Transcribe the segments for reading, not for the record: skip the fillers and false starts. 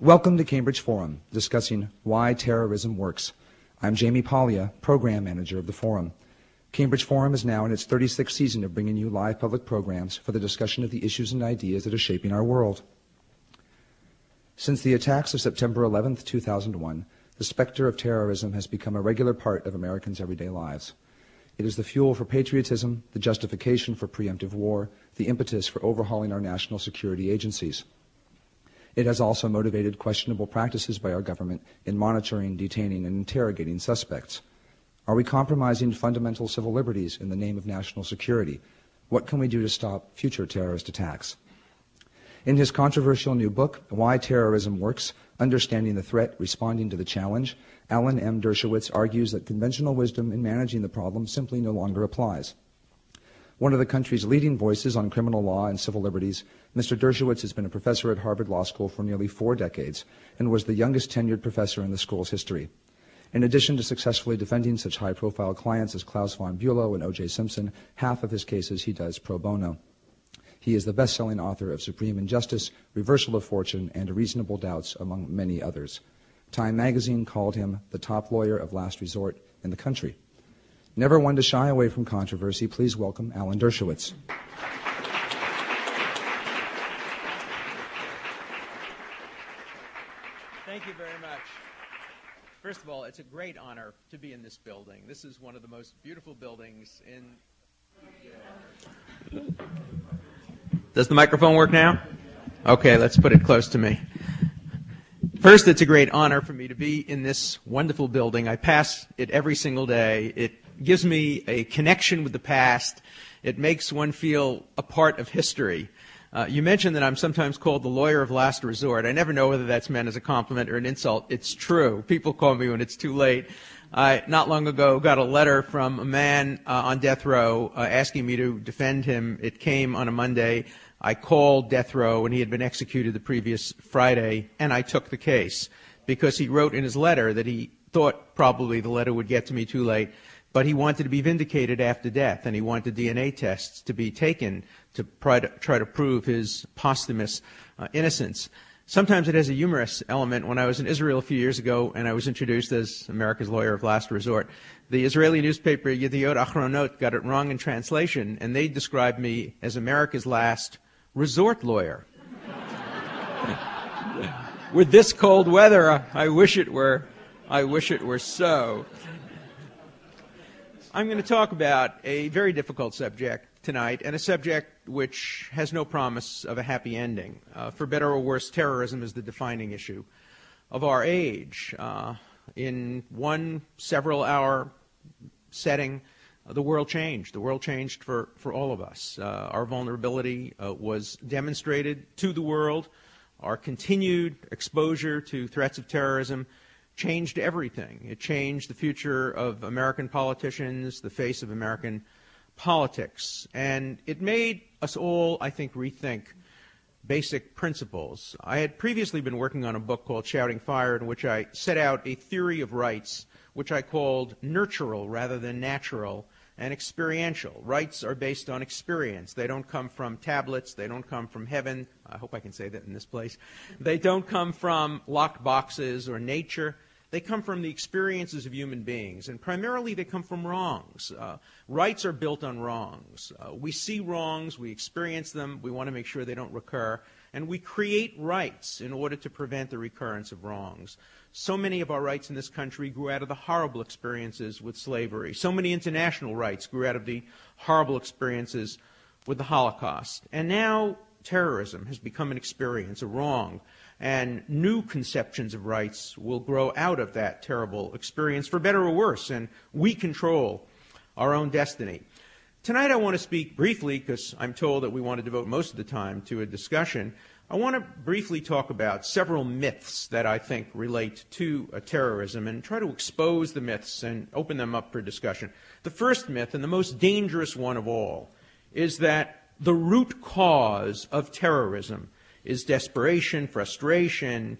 Welcome to Cambridge Forum, discussing Why Terrorism Works. I'm Jamie Paglia, Program Manager of the Forum. Cambridge Forum is now in its 36th season of bringing you live public programs for the discussion of the issues and ideas that are shaping our world. Since the attacks of September 11, 2001, the specter of terrorism has become a regular part of Americans' everyday lives. It is the fuel for patriotism, the justification for preemptive war, the impetus for overhauling our national security agencies. It has also motivated questionable practices by our government in monitoring, detaining, and interrogating suspects. Are we compromising fundamental civil liberties in the name of national security? What can we do to stop future terrorist attacks? In his controversial new book, Why Terrorism Works, Understanding the Threat, Responding to the Challenge, Alan M. Dershowitz argues that conventional wisdom in managing the problem simply no longer applies. One of the country's leading voices on criminal law and civil liberties, Mr. Dershowitz has been a professor at Harvard Law School for nearly 4 decades and was the youngest tenured professor in the school's history. In addition to successfully defending such high-profile clients as Klaus von Bülow and O.J. Simpson, half of his cases he does pro bono. He is the best-selling author of Supreme Injustice, Reversal of Fortune, and Reasonable Doubts, among many others. Time magazine called him the top lawyer of last resort in the country. Never one to shy away from controversy, please welcome Alan Dershowitz. Thank you very much. First of all, it's a great honor to be in this building. This is one of the most beautiful buildings in... Does the microphone work now? Okay, let's put it close to me. First, it's a great honor for me to be in this wonderful building. I pass it every single day. It gives me a connection with the past. It makes one feel a part of history. You mentioned that I'm sometimes called the lawyer of last resort. I never know whether that's meant as a compliment or an insult. It's true. People call me when it's too late. I, not long ago, got a letter from a man on death row asking me to defend him. It came on a Monday. I called death row, and he had been executed the previous Friday, and I took the case because he wrote in his letter that he thought probably the letter would get to me too late, but he wanted to be vindicated after death, and he wanted DNA tests to be taken to try to prove his posthumous innocence. Sometimes it has a humorous element. When I was in Israel a few years ago and I was introduced as America's lawyer of last resort, the Israeli newspaper Yediot Achronot got it wrong in translation, and they described me as America's last resort lawyer. With this cold weather, I wish it were so. I'm going to talk about a very difficult subject tonight, and a subject which has no promise of a happy ending. For better or worse, terrorism is the defining issue of our age. In one several-hour setting, the world changed. The world changed for all of us. Our vulnerability was demonstrated to the world. Our continued exposure to threats of terrorism changed everything. It changed the future of American politicians, the face of American politics, and it made us all, I think, rethink basic principles. I had previously been working on a book called Shouting Fire, in which I set out a theory of rights, which I called nurtural rather than natural and experiential. Rights are based on experience. They don't come from tablets. They don't come from heaven. I hope I can say that in this place. They don't come from locked boxes or nature. They come from the experiences of human beings, and primarily they come from wrongs. Rights are built on wrongs. We see wrongs, we experience them, we want to make sure they don't recur, and we create rights in order to prevent the recurrence of wrongs. So many of our rights in this country grew out of the horrible experiences with slavery. So many international rights grew out of the horrible experiences with the Holocaust. And now terrorism has become an experience, a wrong, and new conceptions of rights will grow out of that terrible experience, for better or worse, and we control our own destiny. Tonight I want to speak briefly, because I'm told that we want to devote most of the time to a discussion. I want to briefly talk about several myths that I think relate to terrorism and try to expose the myths and open them up for discussion. The first myth, and the most dangerous one of all, is that the root cause of terrorism is desperation, frustration,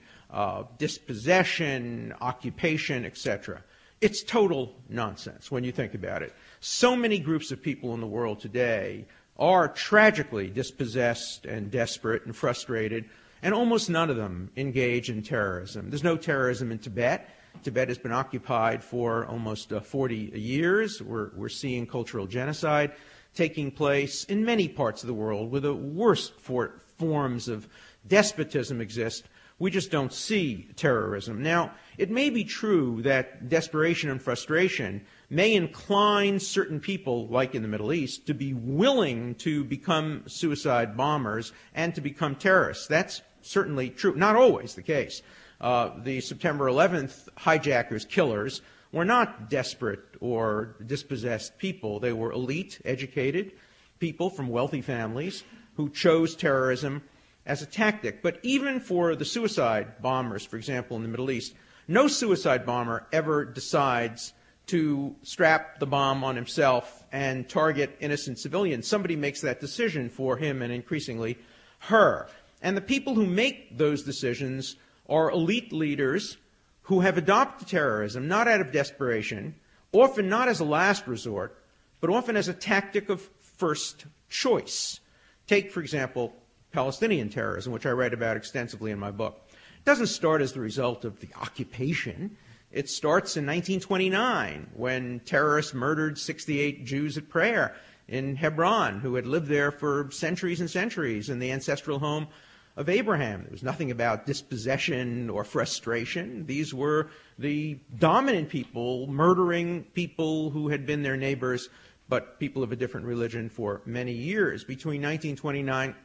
dispossession, occupation, etc. It's total nonsense when you think about it. So many groups of people in the world today are tragically dispossessed and desperate and frustrated, and almost none of them engage in terrorism. There's no terrorism in Tibet. Tibet has been occupied for almost 40 years. We're seeing cultural genocide taking place in many parts of the world where the worst forms of despotism exist. We just don't see terrorism. Now, it may be true that desperation and frustration may incline certain people, like in the Middle East, to be willing to become suicide bombers and to become terrorists. That's certainly true. Not always the case. The September 11th hijackers, killers, were not desperate or dispossessed people. They were elite, educated people from wealthy families who chose terrorism as a tactic. But even for the suicide bombers, for example, in the Middle East, no suicide bomber ever decides to strap the bomb on himself and target innocent civilians. Somebody makes that decision for him and increasingly her. And the people who make those decisions are elite leaders who have adopted terrorism not out of desperation, often not as a last resort, but often as a tactic of first choice. Take, for example, Palestinian terrorism, which I write about extensively in my book. It doesn't start as the result of the occupation. It starts in 1929 when terrorists murdered 68 Jews at prayer in Hebron who had lived there for centuries and centuries in the ancestral home of Abraham. There was nothing about dispossession or frustration. These were the dominant people murdering people who had been their neighbors, but people of a different religion for many years. Between 1929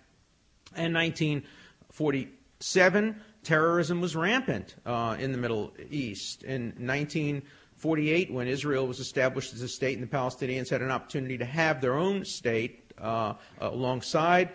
and 1947, terrorism was rampant in the Middle East. In 1948, when Israel was established as a state and the Palestinians had an opportunity to have their own state alongside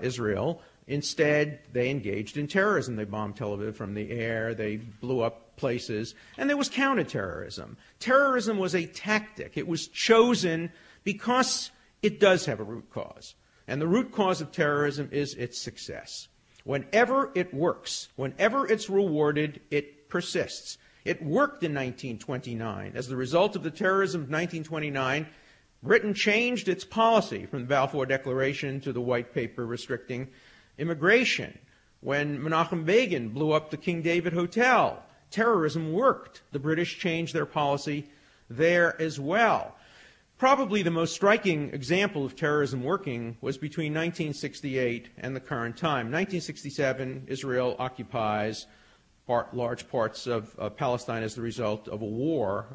Israel, instead, they engaged in terrorism. They bombed Tel Aviv from the air. They blew up places. And there was counter-terrorism. Terrorism was a tactic. It was chosen because it does have a root cause. And the root cause of terrorism is its success. Whenever it works, whenever it's rewarded, it persists. It worked in 1929. As the result of the terrorism of 1929, Britain changed its policy from the Balfour Declaration to the White Paper restricting immigration. When Menachem Begin blew up the King David Hotel, terrorism worked. The British changed their policy there as well. Probably the most striking example of terrorism working was between 1968 and the current time. 1967, Israel occupies large parts of Palestine as the result of a war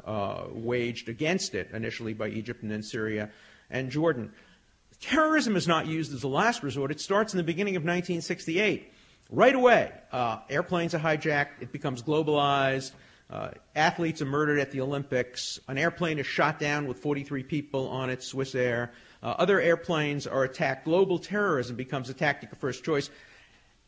waged against it, initially by Egypt and then Syria and Jordan. Terrorism is not used as a last resort. It starts in the beginning of 1968. Right away, airplanes are hijacked. It becomes globalized. Athletes are murdered at the Olympics. An airplane is shot down with 43 people on it, Swiss Air. Other airplanes are attacked. Global terrorism becomes a tactic of first choice.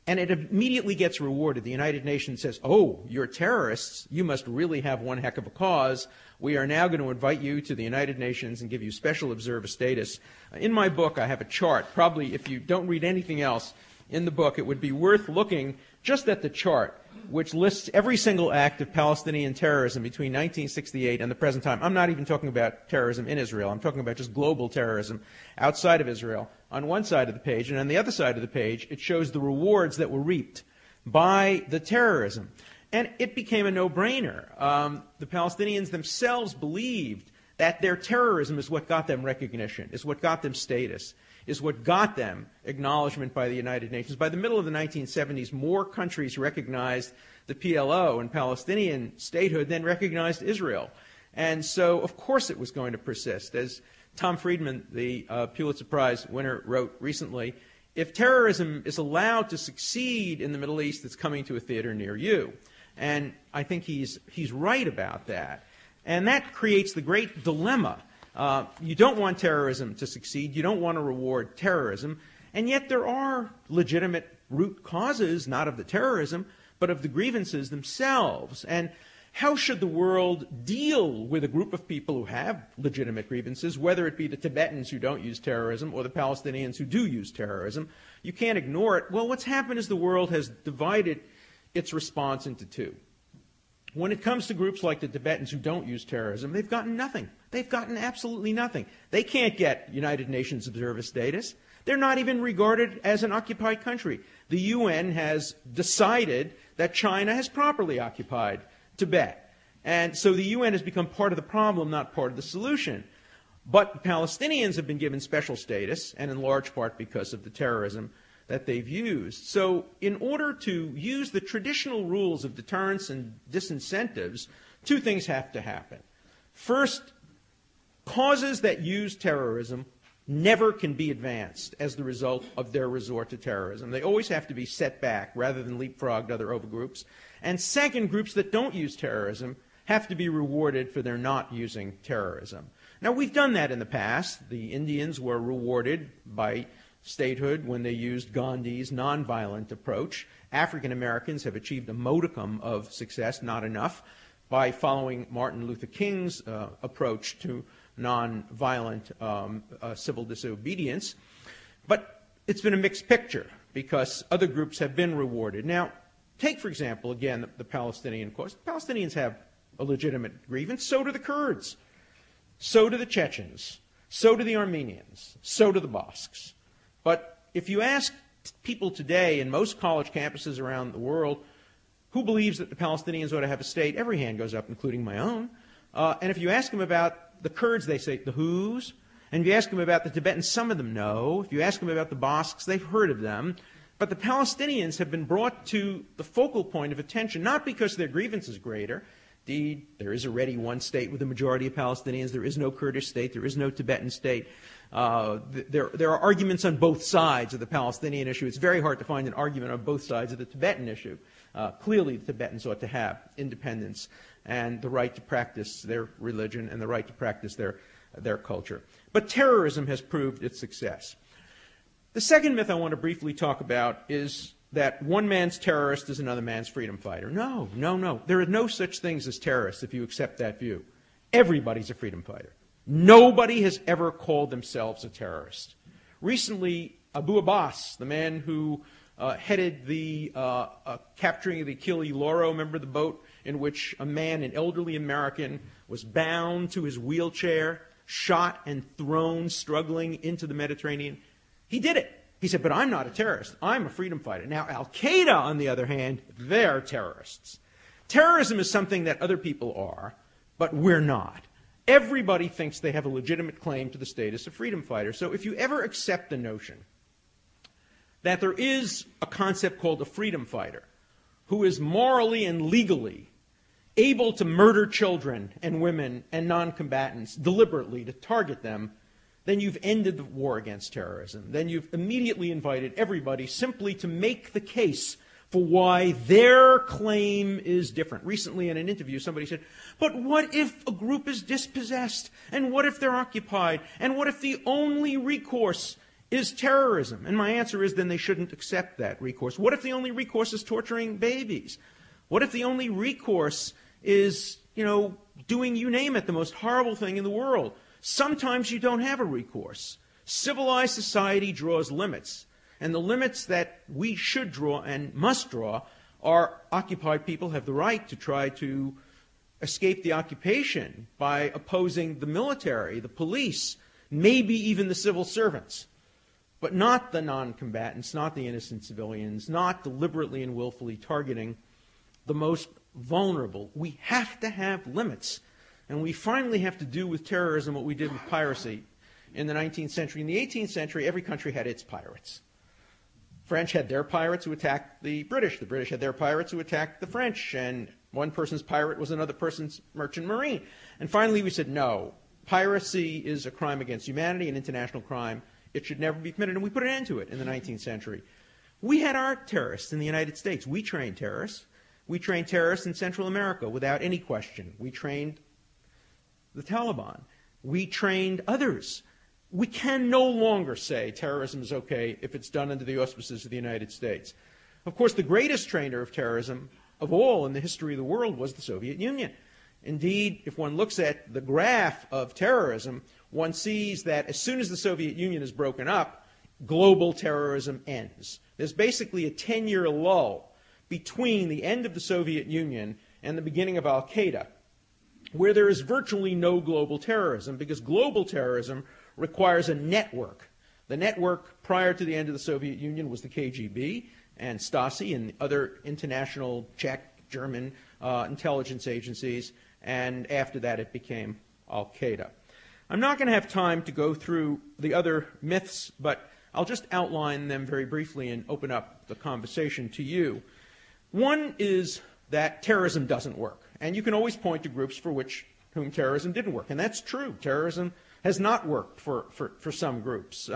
And it immediately gets rewarded. The United Nations says, oh, you're terrorists. You must really have one heck of a cause. We are now going to invite you to the United Nations and give you special observer status. In my book, I have a chart. Probably if you don't read anything else in the book, it would be worth looking just at the chart, which lists every single act of Palestinian terrorism between 1968 and the present time. I'm not even talking about terrorism in Israel. I'm talking about just global terrorism outside of Israel on one side of the page. And on the other side of the page, it shows the rewards that were reaped by the terrorism. And it became a no-brainer. The Palestinians themselves believed that their terrorism is what got them recognition, is what got them status, is what got them acknowledgement by the United Nations. By the middle of the 1970s, more countries recognized the PLO and Palestinian statehood than recognized Israel. And so, of course, it was going to persist. As Tom Friedman, the Pulitzer Prize winner, wrote recently, if terrorism is allowed to succeed in the Middle East, it's coming to a theater near you. And I think he's right about that. And that creates the great dilemma. You don't want terrorism to succeed. You don't want to reward terrorism. And yet there are legitimate root causes, not of the terrorism, but of the grievances themselves. And how should the world deal with a group of people who have legitimate grievances, whether it be the Tibetans who don't use terrorism or the Palestinians who do use terrorism? You can't ignore it. Well, what's happened is the world has divided its response into two. When it comes to groups like the Tibetans who don't use terrorism, they've gotten nothing. They've gotten absolutely nothing. They can't get United Nations observer status. They're not even regarded as an occupied country. The UN has decided that China has properly occupied Tibet. And so the UN has become part of the problem, not part of the solution. But the Palestinians have been given special status, and in large part because of the terrorism that they've used. So in order to use the traditional rules of deterrence and disincentives, two things have to happen. First, causes that use terrorism never can be advanced as the result of their resort to terrorism. They always have to be set back rather than leapfrogged other overgroups. And second, groups that don't use terrorism have to be rewarded for their not using terrorism. Now, we've done that in the past. The Indians were rewarded by statehood when they used Gandhi's nonviolent approach. African Americans have achieved a modicum of success, not enough, by following Martin Luther King's approach to nonviolent civil disobedience. But it's been a mixed picture because other groups have been rewarded. Now, take, for example, again, the Palestinian cause. Palestinians have a legitimate grievance. So do the Kurds. So do the Chechens. So do the Armenians. So do the Basques. But if you ask people today in most college campuses around the world who believes that the Palestinians ought to have a state, every hand goes up, including my own. And if you ask them about the Kurds, they say the who's. And if you ask them about the Tibetans, some of them know. If you ask them about the Basques, they've heard of them. But the Palestinians have been brought to the focal point of attention, not because their grievance is greater. Indeed, there is already one state with a majority of Palestinians. There is no Kurdish state. There is no Tibetan state. There are arguments on both sides of the Palestinian issue. It's very hard to find an argument on both sides of the Tibetan issue. Clearly, the Tibetans ought to have independence and the right to practice their religion and the right to practice their culture. But terrorism has proved its success. The second myth I want to briefly talk about is that one man's terrorist is another man's freedom fighter. No, no, no. There are no such things as terrorists if you accept that view. Everybody's a freedom fighter. Nobody has ever called themselves a terrorist. Recently, Abu Abbas, the man who headed the capturing of the Achille Lauro, remember the boat in which a man, an elderly American, was bound to his wheelchair, shot and thrown, struggling into the Mediterranean? He did it. He said, but I'm not a terrorist. I'm a freedom fighter. Now, Al-Qaeda, on the other hand, they're terrorists. Terrorism is something that other people are, but we're not. Everybody thinks they have a legitimate claim to the status of freedom fighter. So if you ever accept the notion that there is a concept called a freedom fighter who is morally and legally able to murder children and women and non-combatants deliberately to target them, then you've ended the war against terrorism. Then you've immediately invited everybody simply to make the case for why their claim is different. Recently in an interview, somebody said, but what if a group is dispossessed? And what if they're occupied? And what if the only recourse is terrorism? And my answer is, then they shouldn't accept that recourse. What if the only recourse is torturing babies? What if the only recourse is, doing, you name it, the most horrible thing in the world? Sometimes you don't have a recourse. Civilized society draws limits. And the limits that we should draw and must draw are occupied people have the right to try to escape the occupation by opposing the military, the police, maybe even the civil servants, but not the non-combatants, not the innocent civilians, not deliberately and willfully targeting the most vulnerable. We have to have limits. And we finally have to do with terrorism what we did with piracy in the 19th century. In the 18th century, every country had its pirates. French had their pirates who attacked the British. The British had their pirates who attacked the French. And one person's pirate was another person's merchant marine. And finally we said, no, piracy is a crime against humanity, an international crime. It should never be permitted. And we put an end to it in the 19th century. We had our terrorists in the United States. We trained terrorists. We trained terrorists in Central America without any question. We trained the Taliban. We trained others. We can no longer say terrorism is okay if it's done under the auspices of the United States. Of course, the greatest trainer of terrorism of all in the history of the world was the Soviet Union. Indeed, if one looks at the graph of terrorism, one sees that as soon as the Soviet Union is broken up, global terrorism ends. There's basically a 10-year lull between the end of the Soviet Union and the beginning of Al-Qaeda, where there is virtually no global terrorism, because global terrorism requires a network The network prior to the end of the Soviet Union was the KGB and Stasi and other international Czech, German intelligence agencies, and after that it became Al-Qaeda. I'm not going to have time to go through the other myths, but I'll just outline them very briefly and open up the conversation to you. One is that terrorism doesn't work, and you can always point to groups for whom terrorism didn't work, and that's true. Terrorism has not worked for some groups.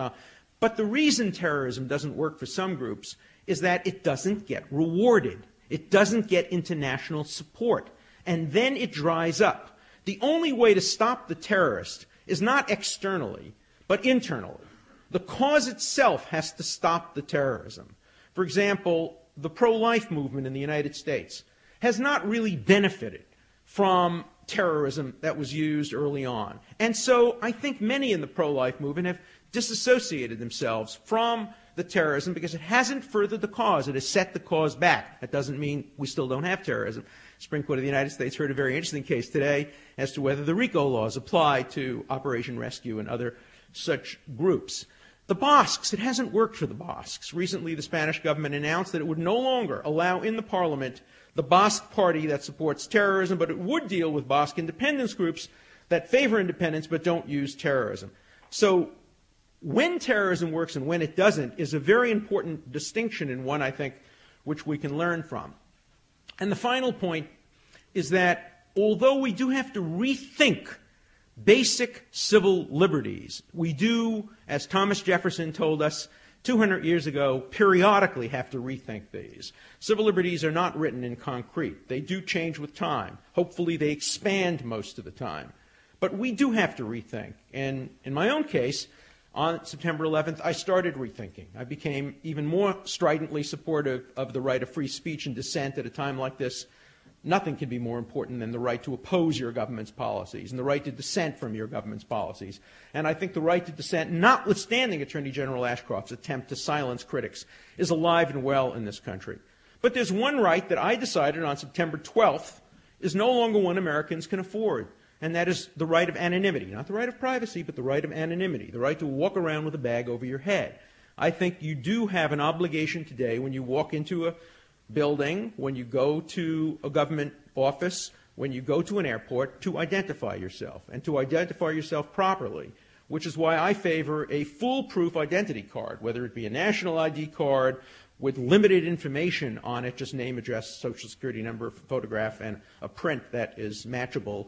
But the reason terrorism doesn't work for some groups is that it doesn't get rewarded. It doesn't get international support, and then it dries up. The only way to stop the terrorist is not externally, but internally. The cause itself has to stop the terrorism. For example, the pro-life movement in the United States has not really benefited from terrorism that was used early on. And so I think many in the pro-life movement have disassociated themselves from the terrorism because it hasn't furthered the cause. It has set the cause back. That doesn't mean we still don't have terrorism. Supreme Court of the United States heard a very interesting case today as to whether the RICO laws apply to Operation Rescue and other such groups. The Basques, it hasn't worked for the Basques. Recently, the Spanish government announced that it would no longer allow in the parliament the Basque party that supports terrorism, but it would deal with Basque independence groups that favor independence but don't use terrorism. So when terrorism works and when it doesn't is a very important distinction, and one, I think, which we can learn from. And the final point is that although we do have to rethink basic civil liberties, we do, as Thomas Jefferson told us 200 years ago, periodically have to rethink these. Civil liberties are not written in concrete. They do change with time. Hopefully they expand most of the time. But we do have to rethink. And in my own case, on September 11th, I started rethinking. I became even more stridently supportive of the right of free speech and dissent at a time like this. Nothing can be more important than the right to oppose your government's policies and the right to dissent from your government's policies. And I think the right to dissent, notwithstanding Attorney General Ashcroft's attempt to silence critics, is alive and well in this country. But there's one right that I decided on September 12th is no longer one Americans can afford, and that is the right of anonymity. Not the right of privacy, but the right of anonymity, the right to walk around with a bag over your head. I think you do have an obligation today when you walk into a building, when you go to a government office, when you go to an airport, to identify yourself, and to identify yourself properly, which is why I favor a foolproof identity card, whether it be a national ID card with limited information on it, just name, address, social security number, photograph, and a print that is matchable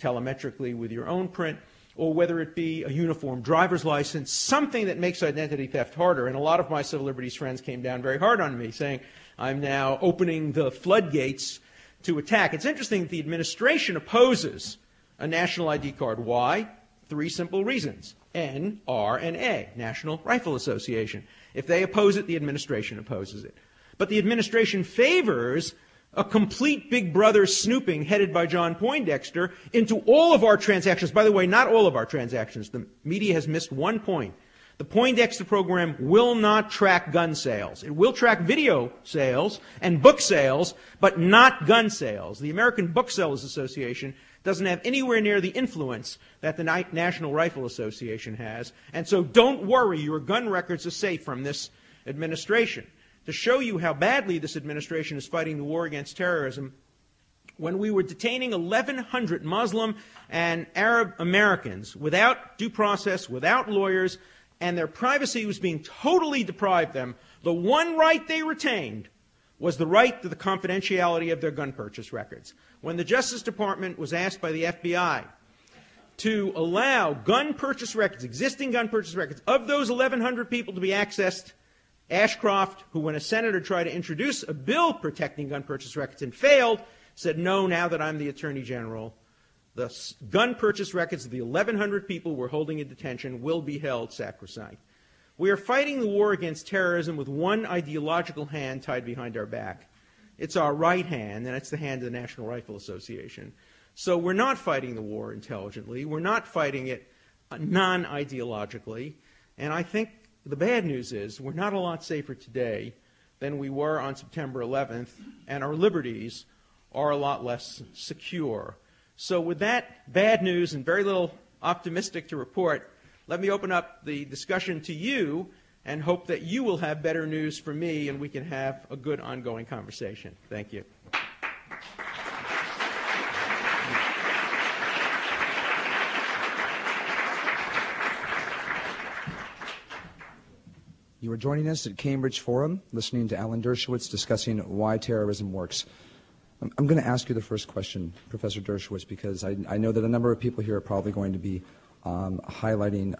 telemetrically with your own print, or whether it be a uniform driver's license, something that makes identity theft harder. And a lot of my civil liberties friends came down very hard on me, saying I'm now opening the floodgates to attack. It's interesting that the administration opposes a national ID card. Why? 3 simple reasons. N, R, and A, National Rifle Association. If they oppose it, the administration opposes it. But the administration favors a complete Big Brother snooping headed by John Poindexter into all of our transactions. By the way, not all of our transactions. The media has missed one point. The Poindexter program will not track gun sales. It will track video sales and book sales, but not gun sales. The American Booksellers Association doesn't have anywhere near the influence that the National Rifle Association has. And so don't worry, your gun records are safe from this administration. To show you how badly this administration is fighting the war against terrorism, when we were detaining 1,100 Muslim and Arab Americans without due process, without lawyers, and their privacy was being totally deprived them, the one right they retained was the right to the confidentiality of their gun purchase records. When the Justice Department was asked by the FBI to allow gun purchase records, existing gun purchase records, of those 1,100 people to be accessed, Ashcroft, who when a senator tried to introduce a bill protecting gun purchase records and failed, said, no, now that I'm the Attorney General, the gun purchase records of the 1,100 people we're holding in detention will be held sacrosanct. We are fighting the war against terrorism with one ideological hand tied behind our back. It's our right hand, and it's the hand of the National Rifle Association. So we're not fighting the war intelligently. We're not fighting it non-ideologically. And I think the bad news is we're not a lot safer today than we were on September 11th, and our liberties are a lot less secure. So with that bad news and very little optimistic to report, let me open up the discussion to you and hope that you will have better news for me and we can have a good ongoing conversation. Thank you. You are joining us at Cambridge Forum, listening to Alan Dershowitz discussing why terrorism works. I'm going to ask you the first question, Professor Dershowitz, because I know that a number of people here are probably going to be highlighting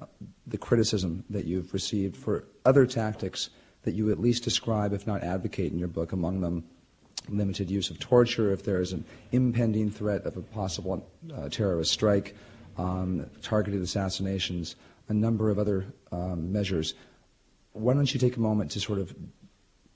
the criticism that you've received for other tactics that you at least describe, if not advocate in your book, among them limited use of torture, if there is an impending threat of a possible terrorist strike, targeted assassinations, a number of other measures. Why don't you take a moment to sort of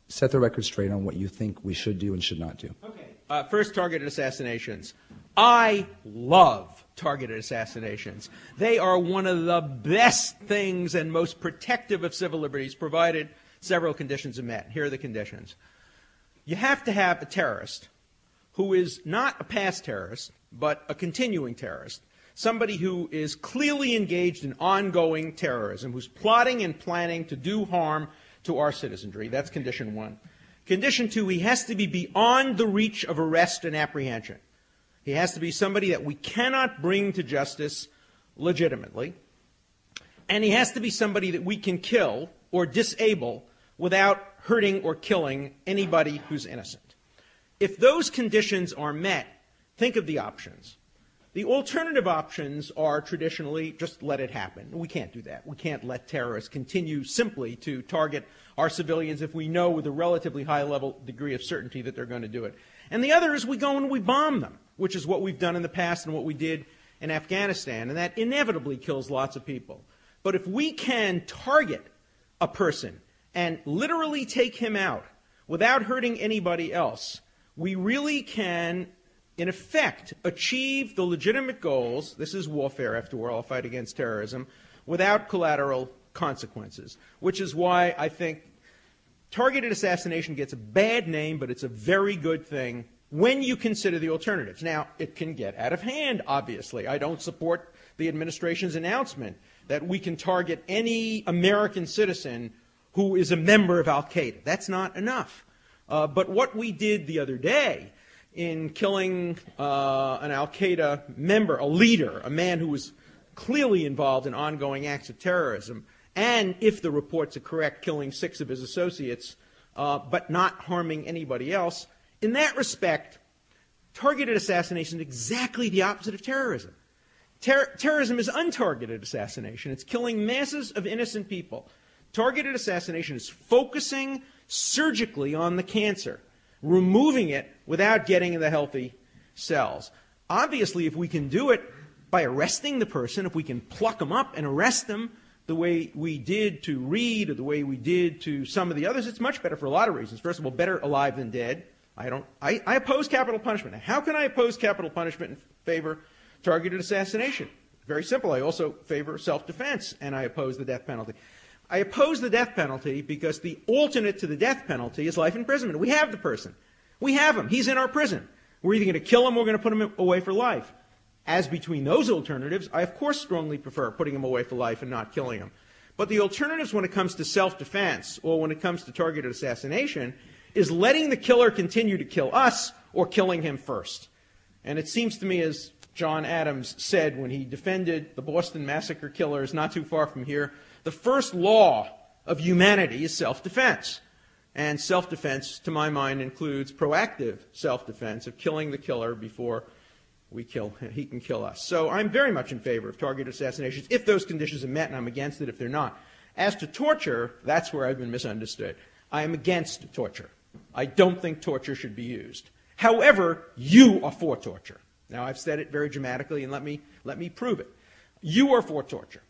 set the record straight on what you think we should do and should not do? Okay. First, targeted assassinations. I love targeted assassinations. They are one of the best things and most protective of civil liberties, provided several conditions are met. Here are the conditions. You have to have a terrorist who is not a past terrorist, but a continuing terrorist. Somebody who is clearly engaged in ongoing terrorism, who's plotting and planning to do harm to our citizenry. That's condition one. Condition two, he has to be beyond the reach of arrest and apprehension. He has to be somebody that we cannot bring to justice legitimately. And he has to be somebody that we can kill or disable without hurting or killing anybody who's innocent. If those conditions are met, think of the options. The alternative options are traditionally just let it happen. We can't do that. We can't let terrorists continue simply to target our civilians if we know with a relatively high level degree of certainty that they're going to do it. And the other is we go and we bomb them, which is what we've done in the past and what we did in Afghanistan, and that inevitably kills lots of people. But if we can target a person and literally take him out without hurting anybody else, we really can, in effect, achieve the legitimate goals. This is warfare, after all, a fight against terrorism, without collateral consequences, which is why I think targeted assassination gets a bad name, but it's a very good thing when you consider the alternatives. Now, it can get out of hand, obviously. I don't support the administration's announcement that we can target any American citizen who is a member of al-Qaeda. That's not enough. But what we did the other day in killing an al-Qaeda member, a leader, a man who was clearly involved in ongoing acts of terrorism, and, if the reports are correct, killing 6 of his associates, but not harming anybody else, in that respect, targeted assassination is exactly the opposite of terrorism. Terrorism is untargeted assassination. It's killing masses of innocent people. Targeted assassination is focusing surgically on the cancer, removing it without getting in the healthy cells. Obviously, if we can do it by arresting the person, if we can pluck them up and arrest them the way we did to Reed or the way we did to some of the others, it's much better for a lot of reasons. First of all, better alive than dead. I oppose capital punishment. Now, how can I oppose capital punishment in favor of targeted assassination? Very simple. I also favor self-defense, and I oppose the death penalty. I oppose the death penalty because the alternate to the death penalty is life imprisonment. We have the person. We have him. He's in our prison. We're either going to kill him or we're going to put him away for life. As between those alternatives, I of course strongly prefer putting him away for life and not killing him. But the alternatives when it comes to self-defense or when it comes to targeted assassination is letting the killer continue to kill us or killing him first. And it seems to me, as John Adams said when he defended the Boston Massacre killers not too far from here, the first law of humanity is self-defense. And self-defense, to my mind, includes proactive self-defense of killing the killer before we kill him. He can kill us. So I'm very much in favor of targeted assassinations if those conditions are met, and I'm against it if they're not. As to torture, that's where I've been misunderstood. I am against torture. I don't think torture should be used. However, you are for torture. Now, I've said it very dramatically, and let me prove it. You are for torture.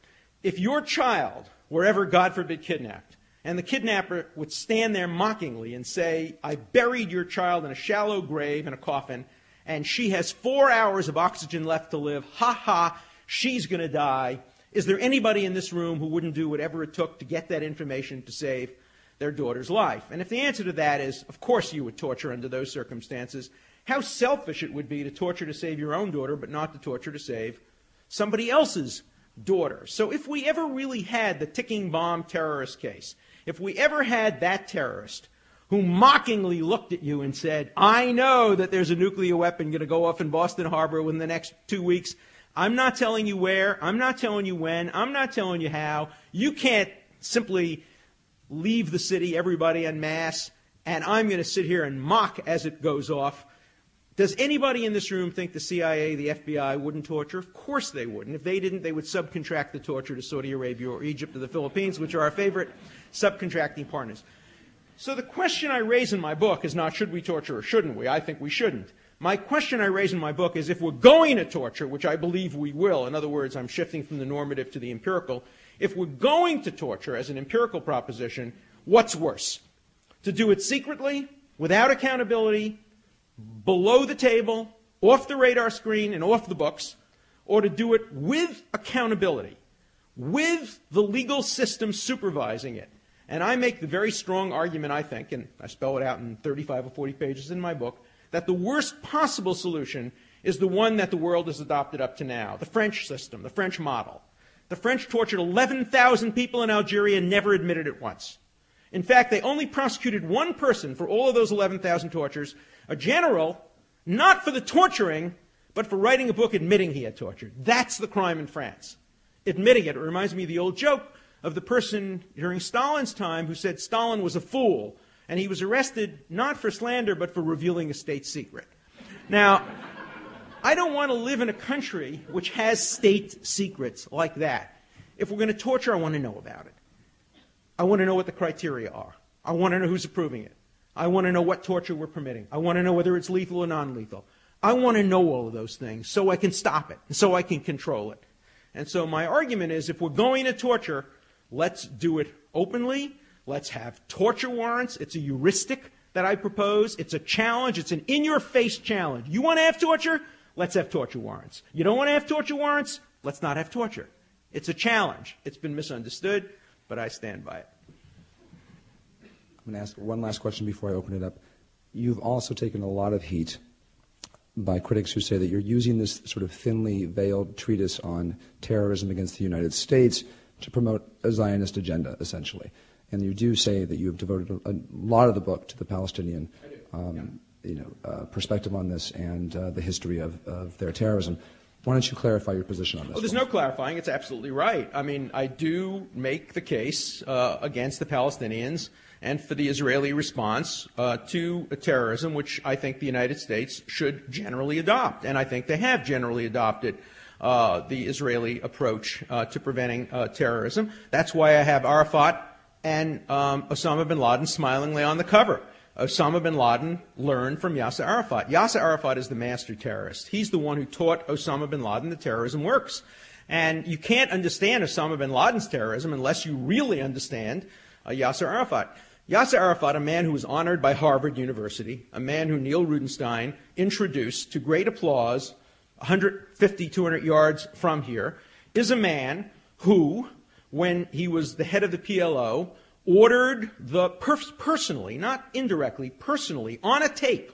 If your child were ever, God forbid, kidnapped, and the kidnapper would stand there mockingly and say, I buried your child in a shallow grave in a coffin, and she has 4 hours of oxygen left to live, ha ha, she's going to die. Is there anybody in this room who wouldn't do whatever it took to get that information to save their daughter's life? And if the answer to that is, of course you would torture under those circumstances, how selfish it would be to torture to save your own daughter, but not to torture to save somebody else's daughter. So if we ever really had the ticking bomb terrorist case, if we ever had that terrorist who mockingly looked at you and said, I know that there's a nuclear weapon going to go off in Boston Harbor within the next 2 weeks. I'm not telling you where. I'm not telling you when. I'm not telling you how. You can't simply leave the city, everybody en masse, and I'm going to sit here and mock as it goes off. Does anybody in this room think the CIA, the FBI wouldn't torture? Of course they wouldn't. If they didn't, they would subcontract the torture to Saudi Arabia or Egypt or the Philippines, which are our favorite subcontracting partners. So the question I raise in my book is not should we torture or shouldn't we? I think we shouldn't. My question I raise in my book is if we're going to torture, which I believe we will, in other words, I'm shifting from the normative to the empirical, if we're going to torture as an empirical proposition, what's worse? To do it secretly, without accountability, below the table, off the radar screen and off the books, or to do it with accountability, with the legal system supervising it. And I make the very strong argument, I think, and I spell it out in 35 or 40 pages in my book, that the worst possible solution is the one that the world has adopted up to now, the French system, the French model. The French tortured 11,000 people in Algeria and never admitted it once. In fact, they only prosecuted one person for all of those 11,000 tortures, a general, not for the torturing, but for writing a book admitting he had tortured. That's the crime in France. Admitting it. It reminds me of the old joke of the person during Stalin's time who said Stalin was a fool, and he was arrested not for slander, but for revealing a state secret. Now, I don't want to live in a country which has state secrets like that. If we're going to torture, I want to know about it. I want to know what the criteria are. I want to know who's approving it. I want to know what torture we're permitting. I want to know whether it's lethal or non-lethal. I want to know all of those things so I can stop it, so I can control it. And so my argument is if we're going to torture, let's do it openly. Let's have torture warrants. It's a heuristic that I propose. It's a challenge. It's an in-your-face challenge. You want to have torture? Let's have torture warrants. You don't want to have torture warrants? Let's not have torture. It's a challenge. It's been misunderstood, but I stand by it. I'm going to ask one last question before I open it up. You've also taken a lot of heat by critics who say that you're using this sort of thinly veiled treatise on terrorism against the United States to promote a Zionist agenda, essentially. And you do say that you have devoted a lot of the book to the Palestinian perspective on this and the history of their terrorism. Why don't you clarify your position on this? Well, there's no clarifying. It's absolutely right. I mean, I do make the case against the Palestinians and for the Israeli response to terrorism, which I think the United States should generally adopt. And I think they have generally adopted the Israeli approach to preventing terrorism. That's why I have Arafat and Osama bin Laden smilingly on the cover. Osama bin Laden learned from Yasser Arafat. Yasser Arafat is the master terrorist. He's the one who taught Osama bin Laden that terrorism works. And you can't understand Osama bin Laden's terrorism unless you really understand Yasser Arafat. Yasser Arafat, a man who was honored by Harvard University, a man who Neil Rudenstein introduced to great applause 150, 200 yards from here, is a man who, when he was the head of the PLO, ordered personally, not indirectly, personally, on a tape,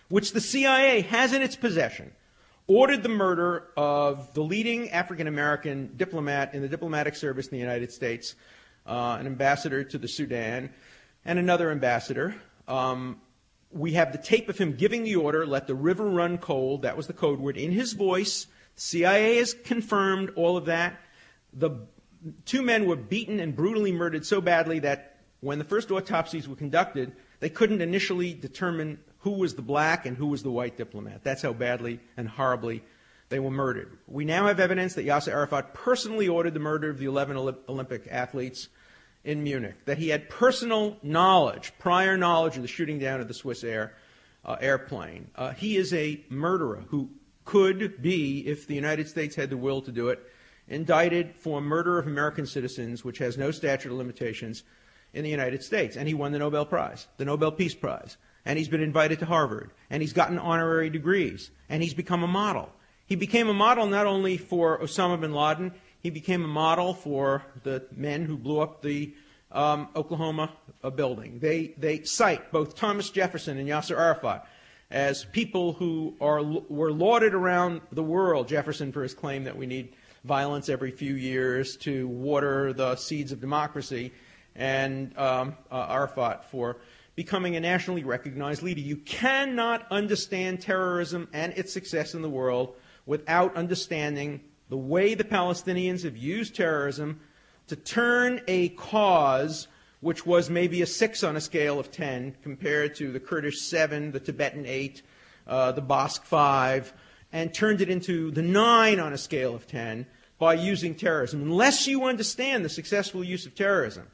which the CIA has in its possession, ordered the murder of the leading African-American diplomat in the diplomatic service in the United States, an ambassador to the Sudan, and another ambassador. We have the tape of him giving the order, let the river run cold, that was the code word, in his voice. The CIA has confirmed all of that. The two men were beaten and brutally murdered so badly that when the first autopsies were conducted, they couldn't initially determine who was the black and who was the white diplomat. That's how badly and horribly they were murdered. We now have evidence that Yasser Arafat personally ordered the murder of the 11 Olympic athletes in Munich, that he had personal knowledge, prior knowledge of the shooting down of the Swiss airplane. He is a murderer who could be, if the United States had the will to do it, indicted for murder of American citizens, which has no statute of limitations in the United States. And he won the Nobel Prize, the Nobel Peace Prize. And he's been invited to Harvard. And he's gotten honorary degrees. And he's become a model. He became a model not only for Osama bin Laden, he became a model for the men who blew up the Oklahoma building. They cite both Thomas Jefferson and Yasser Arafat as people who were lauded around the world. Jefferson for his claim that we need violence every few years to water the seeds of democracy, and Arafat for becoming a nationally recognized leader. You cannot understand terrorism and its success in the world without understanding the way the Palestinians have used terrorism to turn a cause which was maybe a 6 on a scale of 10 compared to the Kurdish 7, the Tibetan 8, the Basque 5, and turned it into the 9 on a scale of 10 by using terrorism. Unless you understand the successful use of terrorism,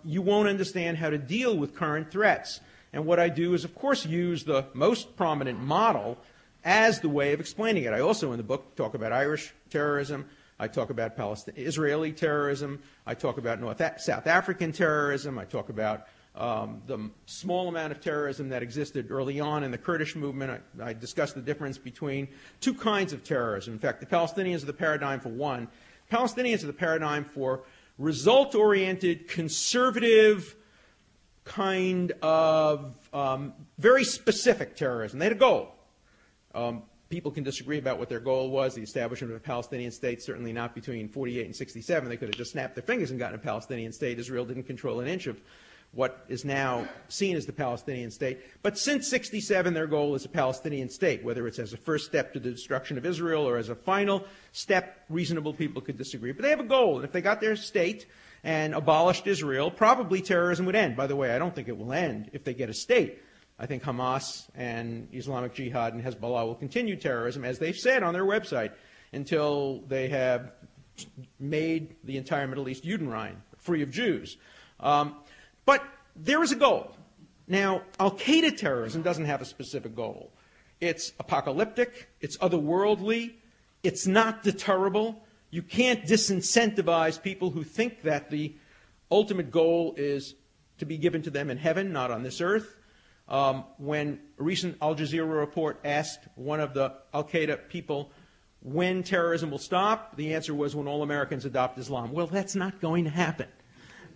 you won't understand how to deal with current threats. And what I do is, of course, use the most prominent model as the way of explaining it. I also, in the book, talk about Irish terrorism. I talk about Israeli terrorism. I talk about South African terrorism. I talk about the small amount of terrorism that existed early on in the Kurdish movement. I discuss the difference between two kinds of terrorism. In fact, the Palestinians are the paradigm for one. Palestinians are the paradigm for result-oriented, conservative, kind of very specific terrorism. They had a goal. People can disagree about what their goal was. The establishment of a Palestinian state, certainly not between 48 and 67. They could have just snapped their fingers and gotten a Palestinian state. Israel didn't control an inch of what is now seen as the Palestinian state. But since 67, their goal is a Palestinian state, whether it's as a first step to the destruction of Israel or as a final step. Reasonable people could disagree. But they have a goal, and if they got their state and abolished Israel, probably terrorism would end. By the way, I don't think it will end if they get a state. I think Hamas and Islamic Jihad and Hezbollah will continue terrorism, as they've said on their website, until they have made the entire Middle East Judenrein, free of Jews. But there is a goal. Now, al-Qaeda terrorism doesn't have a specific goal. It's apocalyptic, it's otherworldly, it's not deterrable. You can't disincentivize people who think that the ultimate goal is to be given to them in heaven, not on this earth. When a recent Al Jazeera report asked one of the al-Qaeda people when terrorism will stop, the answer was when all Americans adopt Islam. Well, that's not going to happen.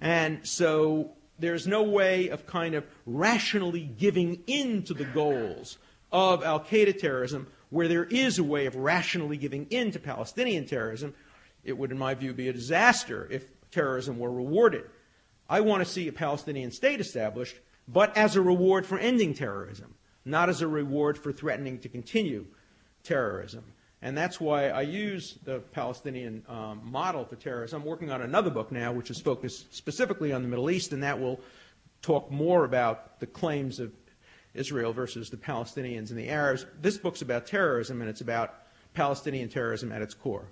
And so there's no way of kind of rationally giving in to the goals of al-Qaeda terrorism where there is a way of rationally giving in to Palestinian terrorism. It would, in my view, be a disaster if terrorism were rewarded. I want to see a Palestinian state established, but as a reward for ending terrorism, not as a reward for threatening to continue terrorism. And that's why I use the Palestinian model for terrorism. I'm working on another book now which is focused specifically on the Middle East, and that will talk more about the claims of Israel versus the Palestinians and the Arabs. This book's about terrorism, and it's about Palestinian terrorism at its core.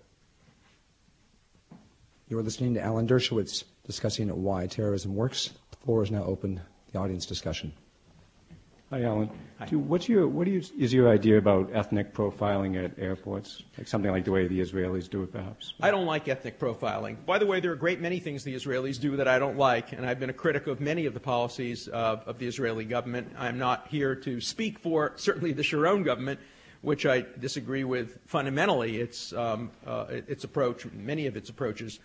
You are listening to Alan Dershowitz discussing why terrorism works. The floor is now open to the audience discussion. Hi, Alan. Hi. What is your idea about ethnic profiling at airports? Like something like the way the Israelis do it, perhaps? I don't like ethnic profiling. By the way, there are a great many things the Israelis do that I don't like, and I've been a critic of many of the policies of the Israeli government. I'm not here to speak for certainly the Sharon government, which I disagree with fundamentally its approach, many of its approaches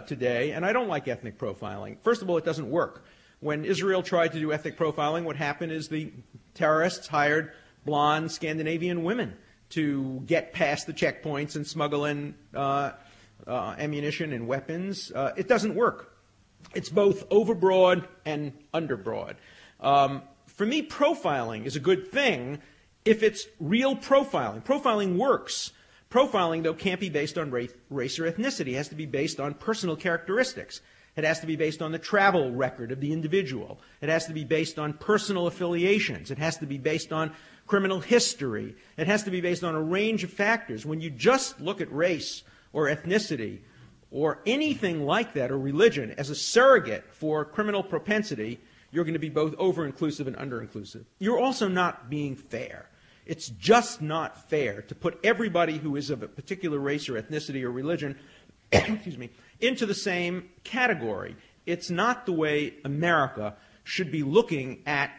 today, and I don't like ethnic profiling. First of all, it doesn't work. When Israel tried to do ethnic profiling, what happened is the terrorists hired blonde Scandinavian women to get past the checkpoints and smuggle in ammunition and weapons. It doesn't work. It's both overbroad and underbroad. For me, profiling is a good thing if it's real profiling. Profiling works. Profiling, though, can't be based on race or ethnicity. It has to be based on personal characteristics. It has to be based on the travel record of the individual. It has to be based on personal affiliations. It has to be based on criminal history. It has to be based on a range of factors. When you just look at race or ethnicity or anything like that, or religion, as a surrogate for criminal propensity, you're going to be both over-inclusive and under-inclusive. You're also not being fair. It's just not fair to put everybody who is of a particular race or ethnicity or religion excuse me, into the same category. It's not the way America should be looking at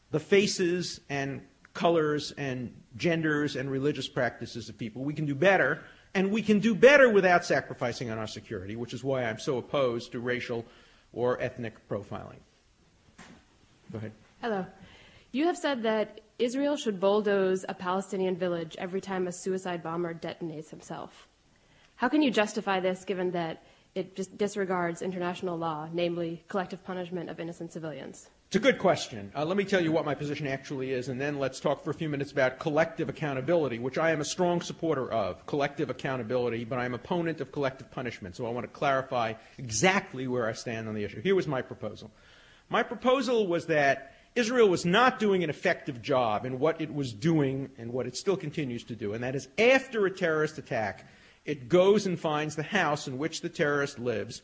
the faces and colors and genders and religious practices of people. We can do better, and we can do better without sacrificing on our security, which is why I'm so opposed to racial or ethnic profiling. Go ahead. Hello. You have said that Israel should bulldoze a Palestinian village every time a suicide bomber detonates himself. How can you justify this given that it just disregards international law, namely collective punishment of innocent civilians? It's a good question. Let me tell you what my position actually is, and then let's talk for a few minutes about collective accountability, which I am a strong supporter of, collective accountability, but I'm an opponent of collective punishment. So I want to clarify exactly where I stand on the issue. Here was my proposal. My proposal was that Israel was not doing an effective job in what it was doing and what it still continues to do, and that is after a terrorist attack, it goes and finds the house in which the terrorist lives.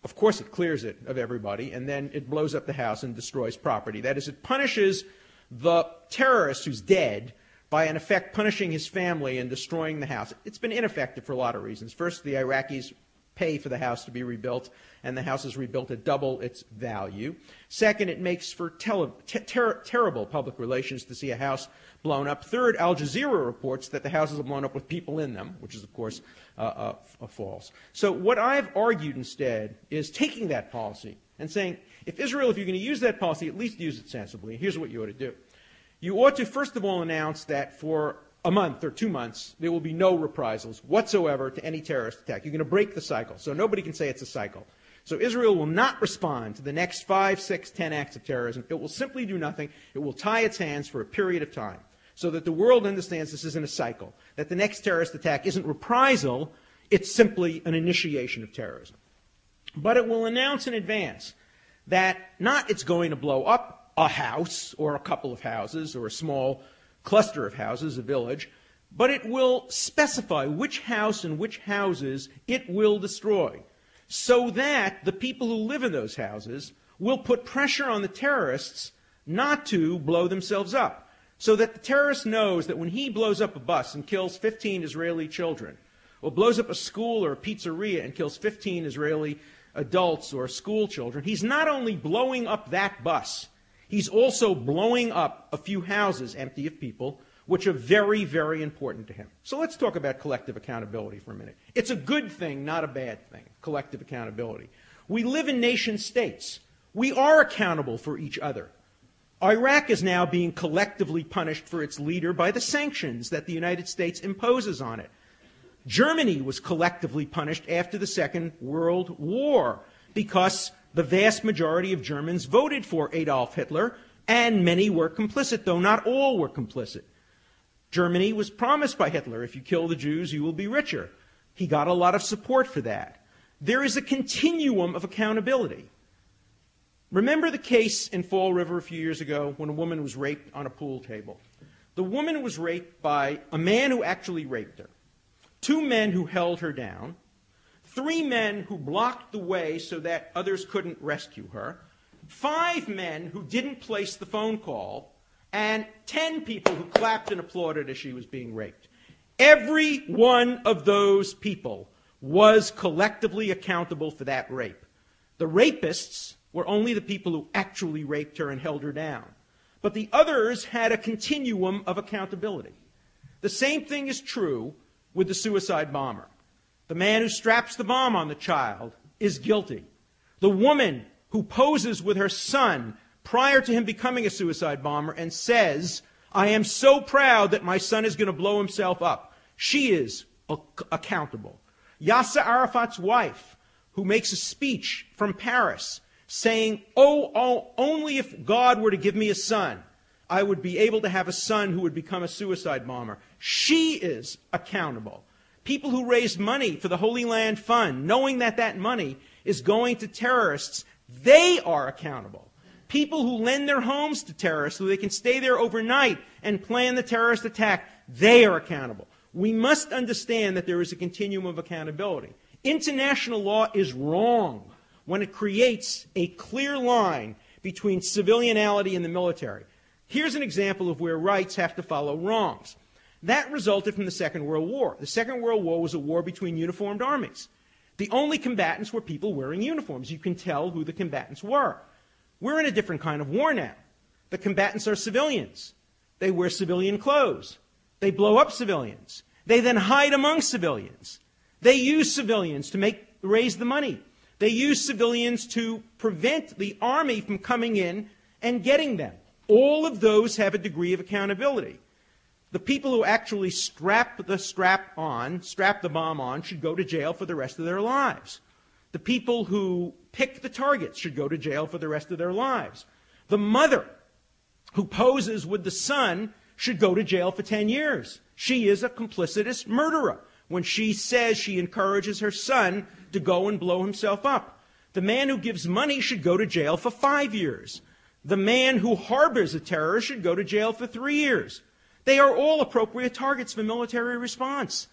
Of course, it clears it of everybody, and then it blows up the house and destroys property. That is, it punishes the terrorist who's dead by, in effect, punishing his family and destroying the house. It's been ineffective for a lot of reasons. First, the Iraqis pay for the house to be rebuilt, and the house is rebuilt at double its value. Second, it makes for terrible public relations to see a house blown up. Third, Al Jazeera reports that the houses are blown up with people in them, which is, of course, false. So what I've argued instead is taking that policy and saying, if you're going to use that policy, at least use it sensibly. Here's what you ought to do. You ought to, first of all, announce that for a month or 2 months, there will be no reprisals whatsoever to any terrorist attack. You're going to break the cycle, so nobody can say it's a cycle. So Israel will not respond to the next 5, 6, 10 acts of terrorism. It will simply do nothing. It will tie its hands for a period of time so that the world understands this isn't a cycle, that the next terrorist attack isn't reprisal, it's simply an initiation of terrorism. But it will announce in advance that not it's going to blow up a house or a couple of houses or a small cluster of houses, a village, but it will specify which house and which houses it will destroy so that the people who live in those houses will put pressure on the terrorists not to blow themselves up. So that the terrorist knows that when he blows up a bus and kills 15 Israeli children, or blows up a school or a pizzeria and kills 15 Israeli adults or school children, he's not only blowing up that bus, he's also blowing up a few houses empty of people, which are very, very important to him. So let's talk about collective accountability for a minute. It's a good thing, not a bad thing, collective accountability. We live in nation states. We are accountable for each other. Iraq is now being collectively punished for its leader by the sanctions that the United States imposes on it. Germany was collectively punished after the Second World War because the vast majority of Germans voted for Adolf Hitler, and many were complicit, though not all were complicit. Germany was promised by Hitler, if you kill the Jews, you will be richer. He got a lot of support for that. There is a continuum of accountability. Remember the case in Fall River a few years ago when a woman was raped on a pool table? The woman was raped by a man who actually raped her, 2 men who held her down, 3 men who blocked the way so that others couldn't rescue her, 5 men who didn't place the phone call, and 10 people who clapped and applauded as she was being raped. Every one of those people was collectively accountable for that rape. The rapists were only the people who actually raped her and held her down. But the others had a continuum of accountability. The same thing is true with the suicide bomber. The man who straps the bomb on the child is guilty. The woman who poses with her son prior to him becoming a suicide bomber and says, "I am so proud that my son is going to blow himself up," she is accountable. Yasser Arafat's wife, who makes a speech from Paris saying, oh, only if God were to give me a son, I would be able to have a son who would become a suicide bomber. She is accountable. People who raise money for the Holy Land Fund, knowing that that money is going to terrorists, they are accountable. People who lend their homes to terrorists so they can stay there overnight and plan the terrorist attack, they are accountable. We must understand that there is a continuum of accountability. International law is wrong when it creates a clear line between civilianality and the military. Here's an example of where rights have to follow wrongs. That resulted from the Second World War. The Second World War was a war between uniformed armies. The only combatants were people wearing uniforms. You can tell who the combatants were. We're in a different kind of war now. The combatants are civilians. They wear civilian clothes. They blow up civilians. They then hide among civilians. They use civilians to raise the money. They use civilians to prevent the army from coming in and getting them. All of those have a degree of accountability. The people who actually strap the bomb on, should go to jail for the rest of their lives. The people who pick the targets should go to jail for the rest of their lives. The mother who poses with the son should go to jail for 10 years. She is a complicitous murderer when she says she encourages her son to go and blow himself up. The man who gives money should go to jail for 5 years. The man who harbors a terrorist should go to jail for 3 years. They are all appropriate targets for military response.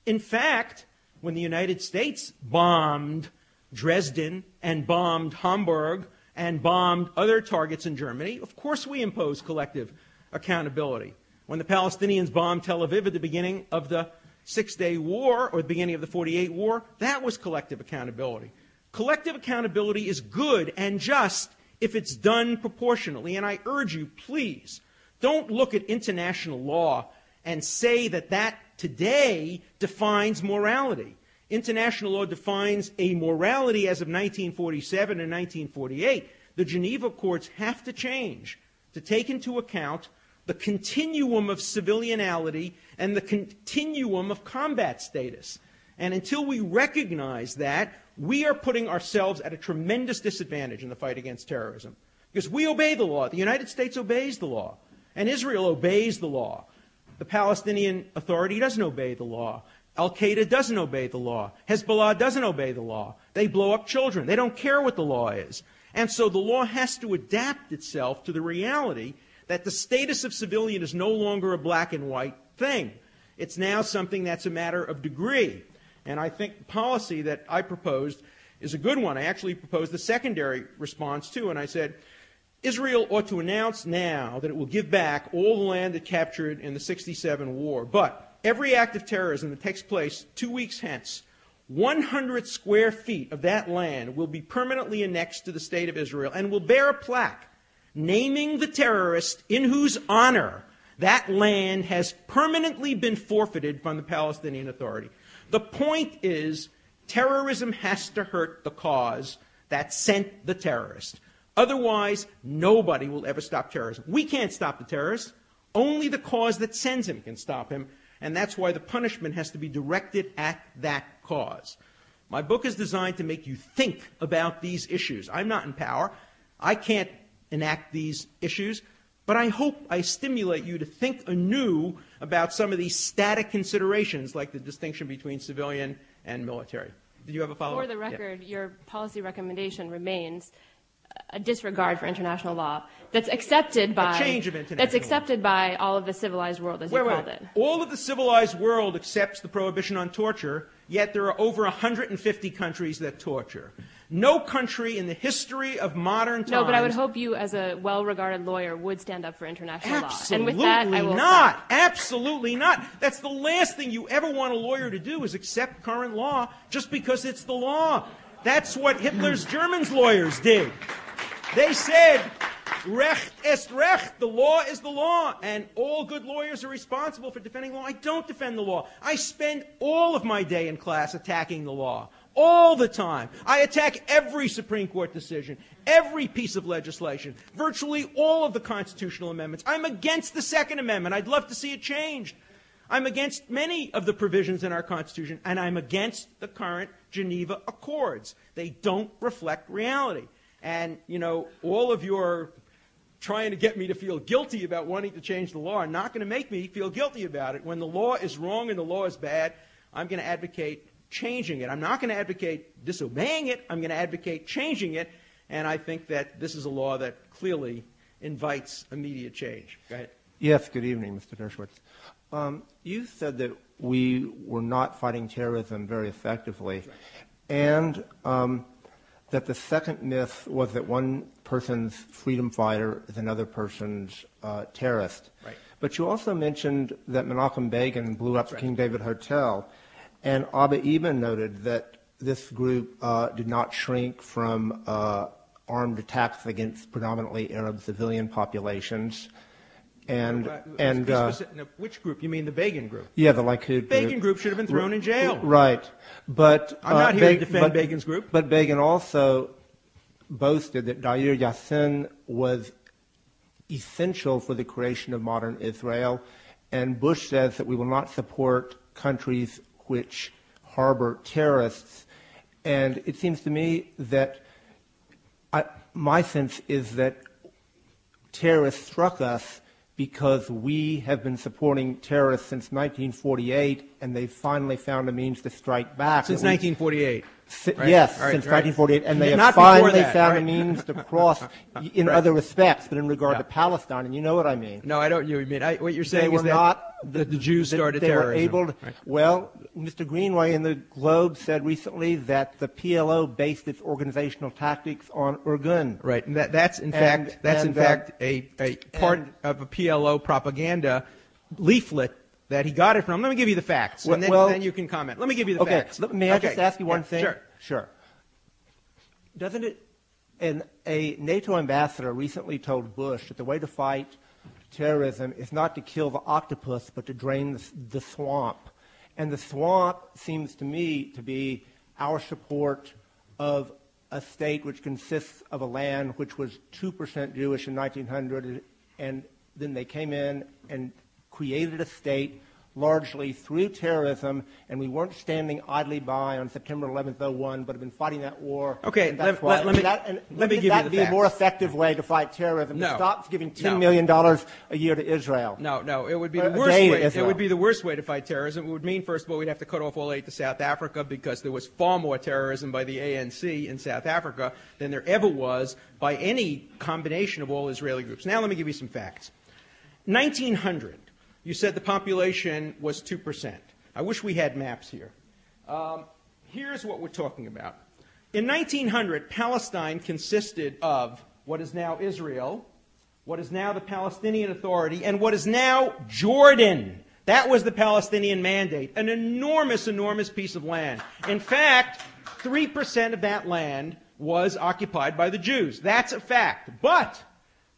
In fact, when the United States bombed Dresden and bombed Hamburg and bombed other targets in Germany, of course we imposed collective accountability. When the Palestinians bombed Tel Aviv at the beginning of the Six-Day War, or the beginning of the 48 War, that was collective accountability. Collective accountability is good and just if it's done proportionally, and I urge you, please, don't look at international law and say that that today defines morality. International law defines a morality as of 1947 and 1948. The Geneva courts have to change to take into account the continuum of civilianality and the continuum of combat status. And until we recognize that, we are putting ourselves at a tremendous disadvantage in the fight against terrorism. Because we obey the law. The United States obeys the law. And Israel obeys the law. The Palestinian Authority doesn't obey the law. Al-Qaeda doesn't obey the law. Hezbollah doesn't obey the law. They blow up children. They don't care what the law is. And so the law has to adapt itself to the reality that the status of civilian is no longer a black and white thing. It's now something that's a matter of degree. And I think the policy that I proposed is a good one. I actually proposed the secondary response, too, and I said, Israel ought to announce now that it will give back all the land it captured in the 67 war. But every act of terrorism that takes place 2 weeks hence, 100 square feet of that land will be permanently annexed to the State of Israel and will bear a plaque naming the terrorist in whose honor that land has permanently been forfeited from the Palestinian Authority. The point is, terrorism has to hurt the cause that sent the terrorist. Otherwise, nobody will ever stop terrorism. We can't stop the terrorist. Only the cause that sends him can stop him. And that's why the punishment has to be directed at that cause. My book is designed to make you think about these issues. I'm not in power. I can't enact these issues. But I hope I stimulate you to think anew about some of these static considerations, like the distinction between civilian and military. Did you have a follow-up? For the record, your policy recommendation remains a disregard for international law that's accepted by a change of international accepted by all of the civilized world, as you called it. All of the civilized world accepts the prohibition on torture, yet there are over 150 countries that torture. No country in the history of modern times. No, but I would hope you, as a well-regarded lawyer, would stand up for international law. And with Absolutely that, I will not. stop. Absolutely not. That's the last thing you ever want a lawyer to do, is accept current law just because it's the law. That's what Hitler's Germans lawyers did. They said, Recht ist Recht, the law is the law, and all good lawyers are responsible for defending law. I don't defend the law. I spend all of my day in class attacking the law, all the time. I attack every Supreme Court decision, every piece of legislation, virtually all of the constitutional amendments. I'm against the Second Amendment. I'd love to see it changed. I'm against many of the provisions in our Constitution, and I'm against the current Geneva Accords. They don't reflect reality. And, you know, all of your trying to get me to feel guilty about wanting to change the law are not going to make me feel guilty about it. When the law is wrong and the law is bad, I'm going to advocate changing it. I'm not going to advocate disobeying it. I'm going to advocate changing it. And I think that this is a law that clearly invites immediate change. Go ahead. Yes, good evening, Mr. Dershowitz. You said that we were not fighting terrorism very effectively. Right. And that the second myth was that one person's freedom fighter is another person's terrorist. Right. But you also mentioned that Menachem Begin blew up the Right. King David Hotel, and Abba Eban noted that this group did not shrink from armed attacks against predominantly Arab civilian populations. Which group? You mean the Begin group? Yeah, the Likud Begin group should have been thrown in jail. Right. But I'm not here to defend Begin's group. But Begin also boasted that Dair Yassin was essential for the creation of modern Israel, and Bush says that we will not support countries which harbor terrorists. And it seems to me that my sense is that terrorists struck us because we have been supporting terrorists since 1948, and they finally found a means to strike back. Since 1948. Right? Yes, since 1948, and they have finally found a means to cross in other respects, but in regard to Palestine, and you know what I mean. No, I don't. You mean what you're saying they is were not the Jews started they terrorism. Were able to, well, Mr. Greenway in the Globe said recently that the PLO based its organizational tactics on Irgun. Right, and that's in fact a part of a PLO propaganda leaflet that he got it from. Let me give you the facts, and then you can comment. Let me give you the facts. May I just ask you one thing? Sure. Doesn't it? And a NATO ambassador recently told Bush that the way to fight terrorism is not to kill the octopus, but to drain the swamp. And the swamp seems to me to be our support of a state which consists of a land which was 2% Jewish in 1900, and then they came in and created a state largely through terrorism, and we weren't standing idly by on September 11th, 2001, but have been fighting that war. Okay, let me give you the facts. Be a more effective way to fight terrorism. No. To stop giving $10 million a year to Israel. No, it would be the worst way. It would be the worst way to fight terrorism. It would mean, first of all, we'd have to cut off all aid to South Africa because there was far more terrorism by the ANC in South Africa than there ever was by any combination of all Israeli groups. Now let me give you some facts. 1900. You said the population was 2%. I wish we had maps here. Here's what we're talking about. In 1900, Palestine consisted of what is now Israel, what is now the Palestinian Authority, and what is now Jordan. That was the Palestinian Mandate, an enormous, enormous piece of land. In fact, 3% of that land was occupied by the Jews. That's a fact. But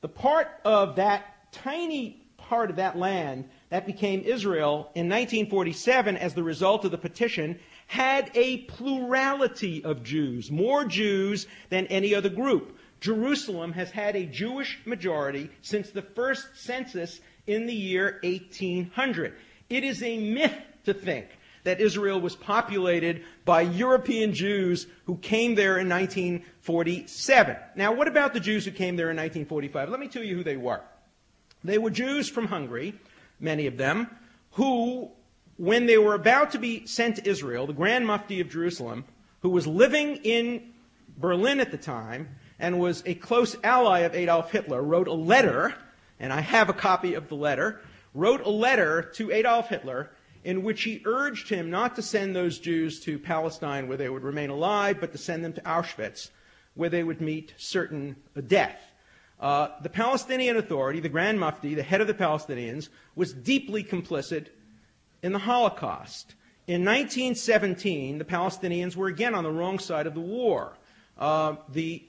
the part of that tiny part of that land that became Israel in 1947 as the result of the petition had a plurality of Jews, more Jews than any other group. Jerusalem has had a Jewish majority since the first census in the year 1800. It is a myth to think that Israel was populated by European Jews who came there in 1947. Now, what about the Jews who came there in 1945? Let me tell you who they were. They were Jews from Hungary, many of them, who, when they were about to be sent to Israel, the Grand Mufti of Jerusalem, who was living in Berlin at the time and was a close ally of Adolf Hitler, wrote a letter, and I have a copy of the letter, wrote a letter to Adolf Hitler in which he urged him not to send those Jews to Palestine where they would remain alive, but to send them to Auschwitz, where they would meet certain death. The Palestinian Authority, the Grand Mufti, the head of the Palestinians, was deeply complicit in the Holocaust. In 1917, the Palestinians were again on the wrong side of the war. The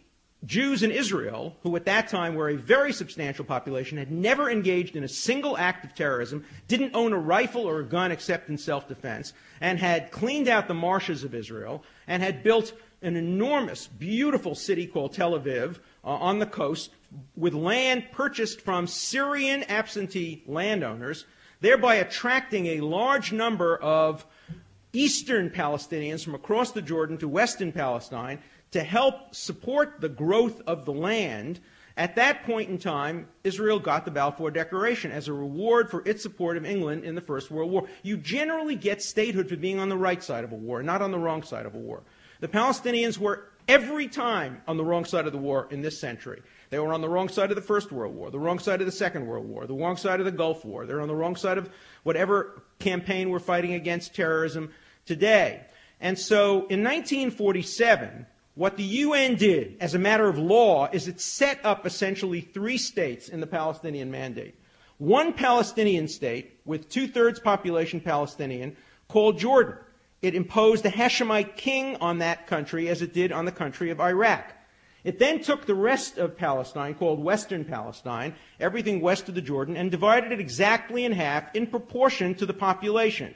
Jews in Israel, who at that time were a very substantial population, had never engaged in a single act of terrorism, didn't own a rifle or a gun except in self-defense, and had cleaned out the marshes of Israel, and had built an enormous, beautiful city called Tel Aviv on the coast, with land purchased from Syrian absentee landowners, thereby attracting a large number of eastern Palestinians from across the Jordan to western Palestine to help support the growth of the land. At that point in time, Israel got the Balfour Declaration as a reward for its support of England in the First World War. You generally get statehood for being on the right side of a war, not on the wrong side of a war. The Palestinians were every time on the wrong side of the war in this century. They were on the wrong side of the First World War, the wrong side of the Second World War, the wrong side of the Gulf War. They're on the wrong side of whatever campaign we're fighting against terrorism today. And so in 1947, what the UN did as a matter of law is it set up essentially 3 states in the Palestinian Mandate. One Palestinian state with 2/3 population Palestinian called Jordan. It imposed a Hashemite king on that country as it did on the country of Iraq. It then took the rest of Palestine, called Western Palestine, everything west of the Jordan, and divided it exactly in half in proportion to the population.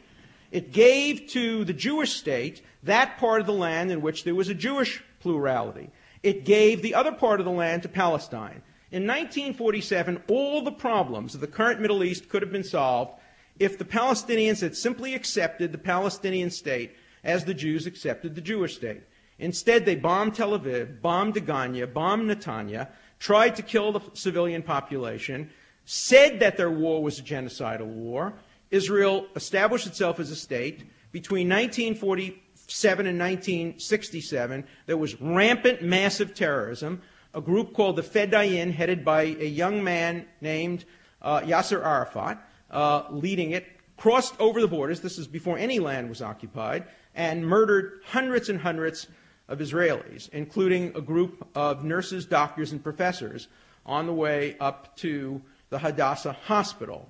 It gave to the Jewish state that part of the land in which there was a Jewish plurality. It gave the other part of the land to Palestine. In 1947, all the problems of the current Middle East could have been solved if the Palestinians had simply accepted the Palestinian state as the Jews accepted the Jewish state. Instead, they bombed Tel Aviv, bombed Degania, bombed Netanya, tried to kill the civilian population, said that their war was a genocidal war. Israel established itself as a state. Between 1947 and 1967, there was rampant, massive terrorism. A group called the Fedayeen, headed by a young man named Yasser Arafat, leading it, crossed over the borders, this is before any land was occupied, and murdered hundreds and hundreds of Israelis, including a group of nurses, doctors, and professors on the way up to the Hadassah hospital.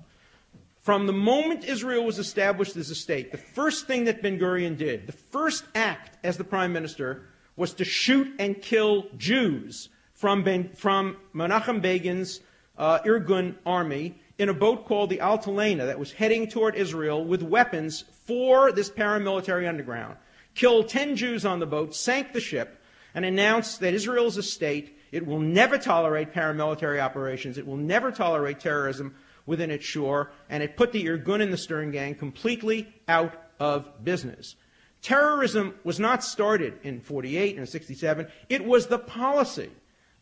From the moment Israel was established as a state, the first thing that Ben-Gurion did, the first act as the prime minister, was to shoot and kill Jews from Menachem Begin's Irgun army in a boat called the Altalena that was heading toward Israel with weapons for this paramilitary underground. Killed 10 Jews on the boat, sank the ship, and announced that Israel is a state. It will never tolerate paramilitary operations. It will never tolerate terrorism within its shore, and it put the Irgun and the Stern Gang completely out of business. Terrorism was not started in 48 and 67. It was the policy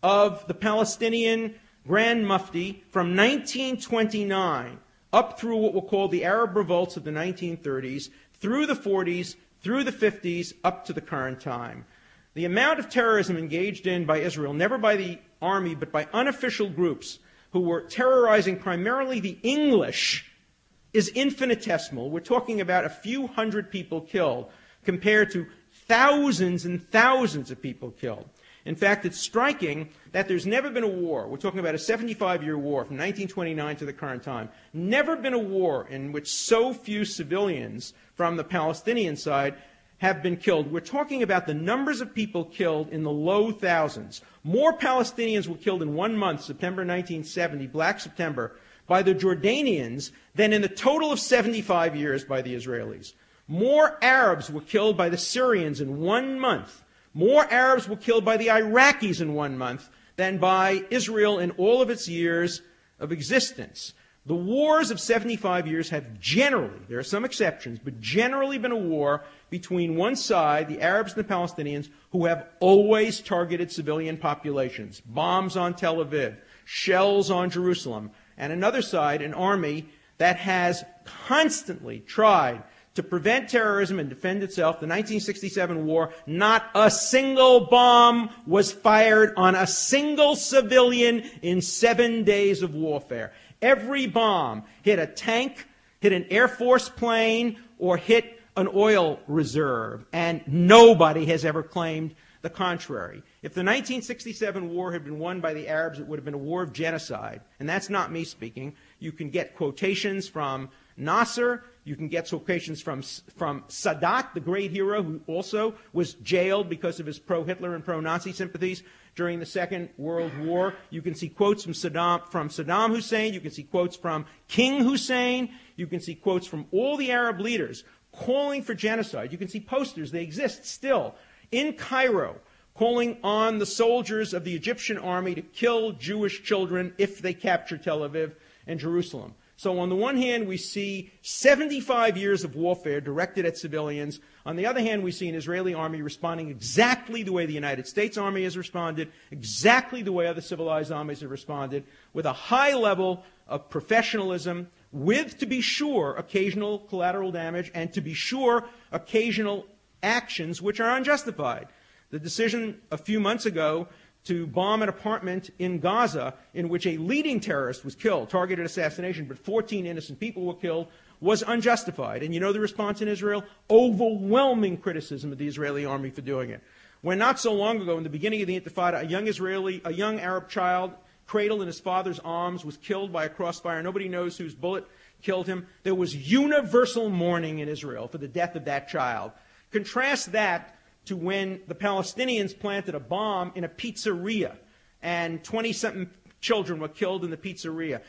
of the Palestinian Grand Mufti from 1929 up through what were called the Arab revolts of the 1930s, through the 40s, through the 50s, up to the current time. The amount of terrorism engaged in by Israel, never by the army, but by unofficial groups who were terrorizing primarily the English, is infinitesimal. We're talking about a few hundred people killed compared to thousands and thousands of people killed. In fact, it's striking that there's never been a war. We're talking about a 75-year war from 1929 to the current time. Never been a war in which so few civilians from the Palestinian side have been killed. We're talking about the numbers of people killed in the low thousands. More Palestinians were killed in 1 month, September 1970, Black September, by the Jordanians than in the total of 75 years by the Israelis. More Arabs were killed by the Syrians in 1 month. More Arabs were killed by the Iraqis in 1 month than by Israel in all of its years of existence. The wars of 75 years have generally, there are some exceptions, but generally been a war between one side, the Arabs and the Palestinians, who have always targeted civilian populations. Bombs on Tel Aviv, shells on Jerusalem, and another side, an army that has constantly tried to prevent terrorism and defend itself. The 1967 war, not a single bomb was fired on a single civilian in 7 days of warfare. Every bomb hit a tank, hit an Air Force plane, or hit an oil reserve, and nobody has ever claimed the contrary. If the 1967 war had been won by the Arabs, it would have been a war of genocide, and that's not me speaking. You can get quotations from Nasser. You can get quotations from Sadat, the great hero, who also was jailed because of his pro-Hitler and pro-Nazi sympathies during the Second World War. You can see quotes from Saddam Hussein. You can see quotes from King Hussein. You can see quotes from all the Arab leaders calling for genocide. You can see posters, they exist still, in Cairo, calling on the soldiers of the Egyptian army to kill Jewish children if they capture Tel Aviv and Jerusalem. So on the one hand, we see 75 years of warfare directed at civilians. On the other hand, we see an Israeli army responding exactly the way the United States Army has responded, exactly the way other civilized armies have responded, with a high level of professionalism, with, to be sure, occasional collateral damage, and to be sure, occasional actions which are unjustified. The decision a few months ago to bomb an apartment in Gaza in which a leading terrorist was killed, targeted assassination, but 14 innocent people were killed, was unjustified. And you know the response in Israel? Overwhelming criticism of the Israeli army for doing it. When not so long ago, in the beginning of the Intifada, a young Arab child, cradled in his father's arms, was killed by a crossfire. Nobody knows whose bullet killed him. There was universal mourning in Israel for the death of that child. Contrast that to when the Palestinians planted a bomb in a pizzeria and 20-something children were killed in the pizzeria.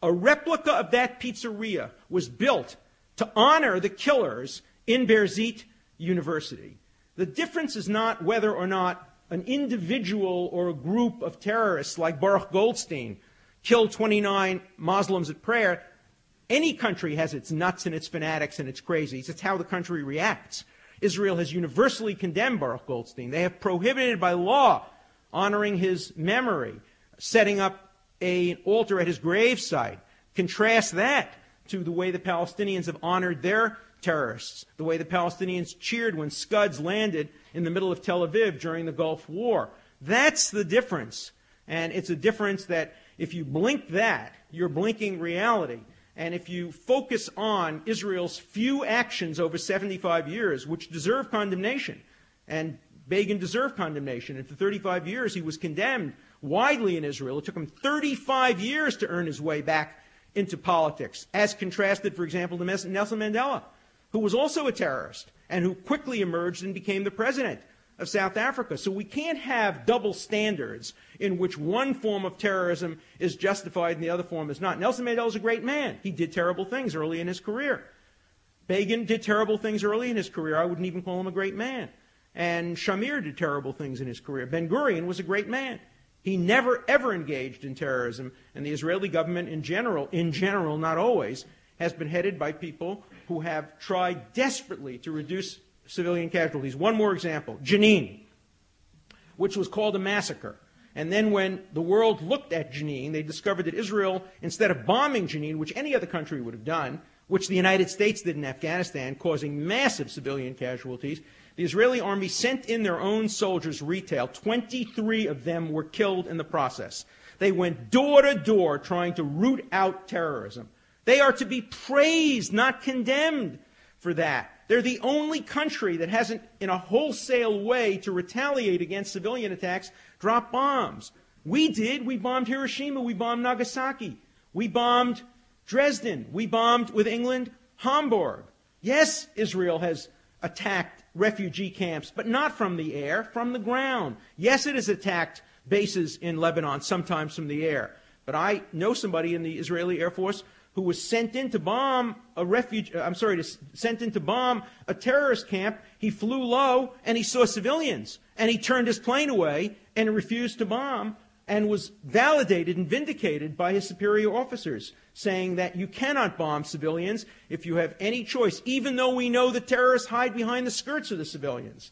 A replica of that pizzeria was built to honor the killers in Birzeit University. The difference is not whether or not an individual or a group of terrorists like Baruch Goldstein killed 29 Muslims at prayer. Any country has its nuts and its fanatics and its crazies. It's how the country reacts. Israel has universally condemned Baruch Goldstein. They have prohibited by law honoring his memory, setting up an altar at his gravesite. Contrast that to the way the Palestinians have honored their terrorists, the way the Palestinians cheered when Scuds landed in the middle of Tel Aviv during the Gulf War. That's the difference. And it's a difference that if you blink that, you're blinking reality. And if you focus on Israel's few actions over 75 years, which deserve condemnation, and Begin deserved condemnation, and for 35 years he was condemned widely in Israel. It took him 35 years to earn his way back into politics, as contrasted, for example, to Nelson Mandela, who was also a terrorist and who quickly emerged and became the president of South Africa. So we can't have double standards in which one form of terrorism is justified and the other form is not. Nelson Mandela is a great man. He did terrible things early in his career. Begin did terrible things early in his career. I wouldn't even call him a great man. And Shamir did terrible things in his career. Ben-Gurion was a great man. He never, ever engaged in terrorism, and the Israeli government in general, not always, has been headed by people who have tried desperately to reduce civilian casualties. One more example, Jenin, which was called a massacre. And then when the world looked at Jenin, they discovered that Israel, instead of bombing Jenin, which any other country would have done, which the United States did in Afghanistan, causing massive civilian casualties, the Israeli army sent in their own soldiers retail. 23 of them were killed in the process. They went door to door trying to root out terrorism. They are to be praised, not condemned for that. They're the only country that hasn't, in a wholesale way to retaliate against civilian attacks, dropped bombs. We did. We bombed Hiroshima. We bombed Nagasaki. We bombed Dresden. We bombed, with England, Hamburg. Yes, Israel has attacked refugee camps, but not from the air, from the ground. Yes, it has attacked bases in Lebanon, sometimes from the air. But I know somebody in the Israeli Air Force who was sent in to bomb sent in to bomb a terrorist camp. He flew low and he saw civilians, and he turned his plane away and refused to bomb, and was validated and vindicated by his superior officers, saying that you cannot bomb civilians if you have any choice, even though we know the terrorists hide behind the skirts of the civilians.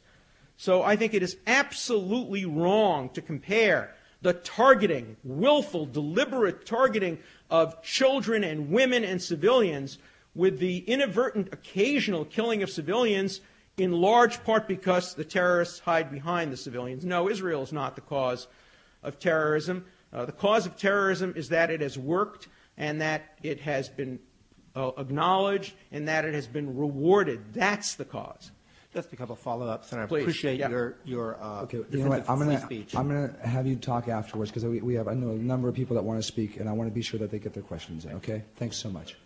So I think it is absolutely wrong to compare the targeting, willful, deliberate targeting of children and women and civilians with the inadvertent occasional killing of civilians, in large part because the terrorists hide behind the civilians. No, Israel is not the cause of terrorism. The cause of terrorism is that it has worked, and that it has been acknowledged, and that it has been rewarded. That's the cause. Just a couple of follow-ups, and I Please. appreciate Yeah. your Okay, you know what? free speech. I'm going to have you talk afterwards, because I know a number of people that want to speak, and I want to be sure that they get their questions in. Okay? Thanks so much.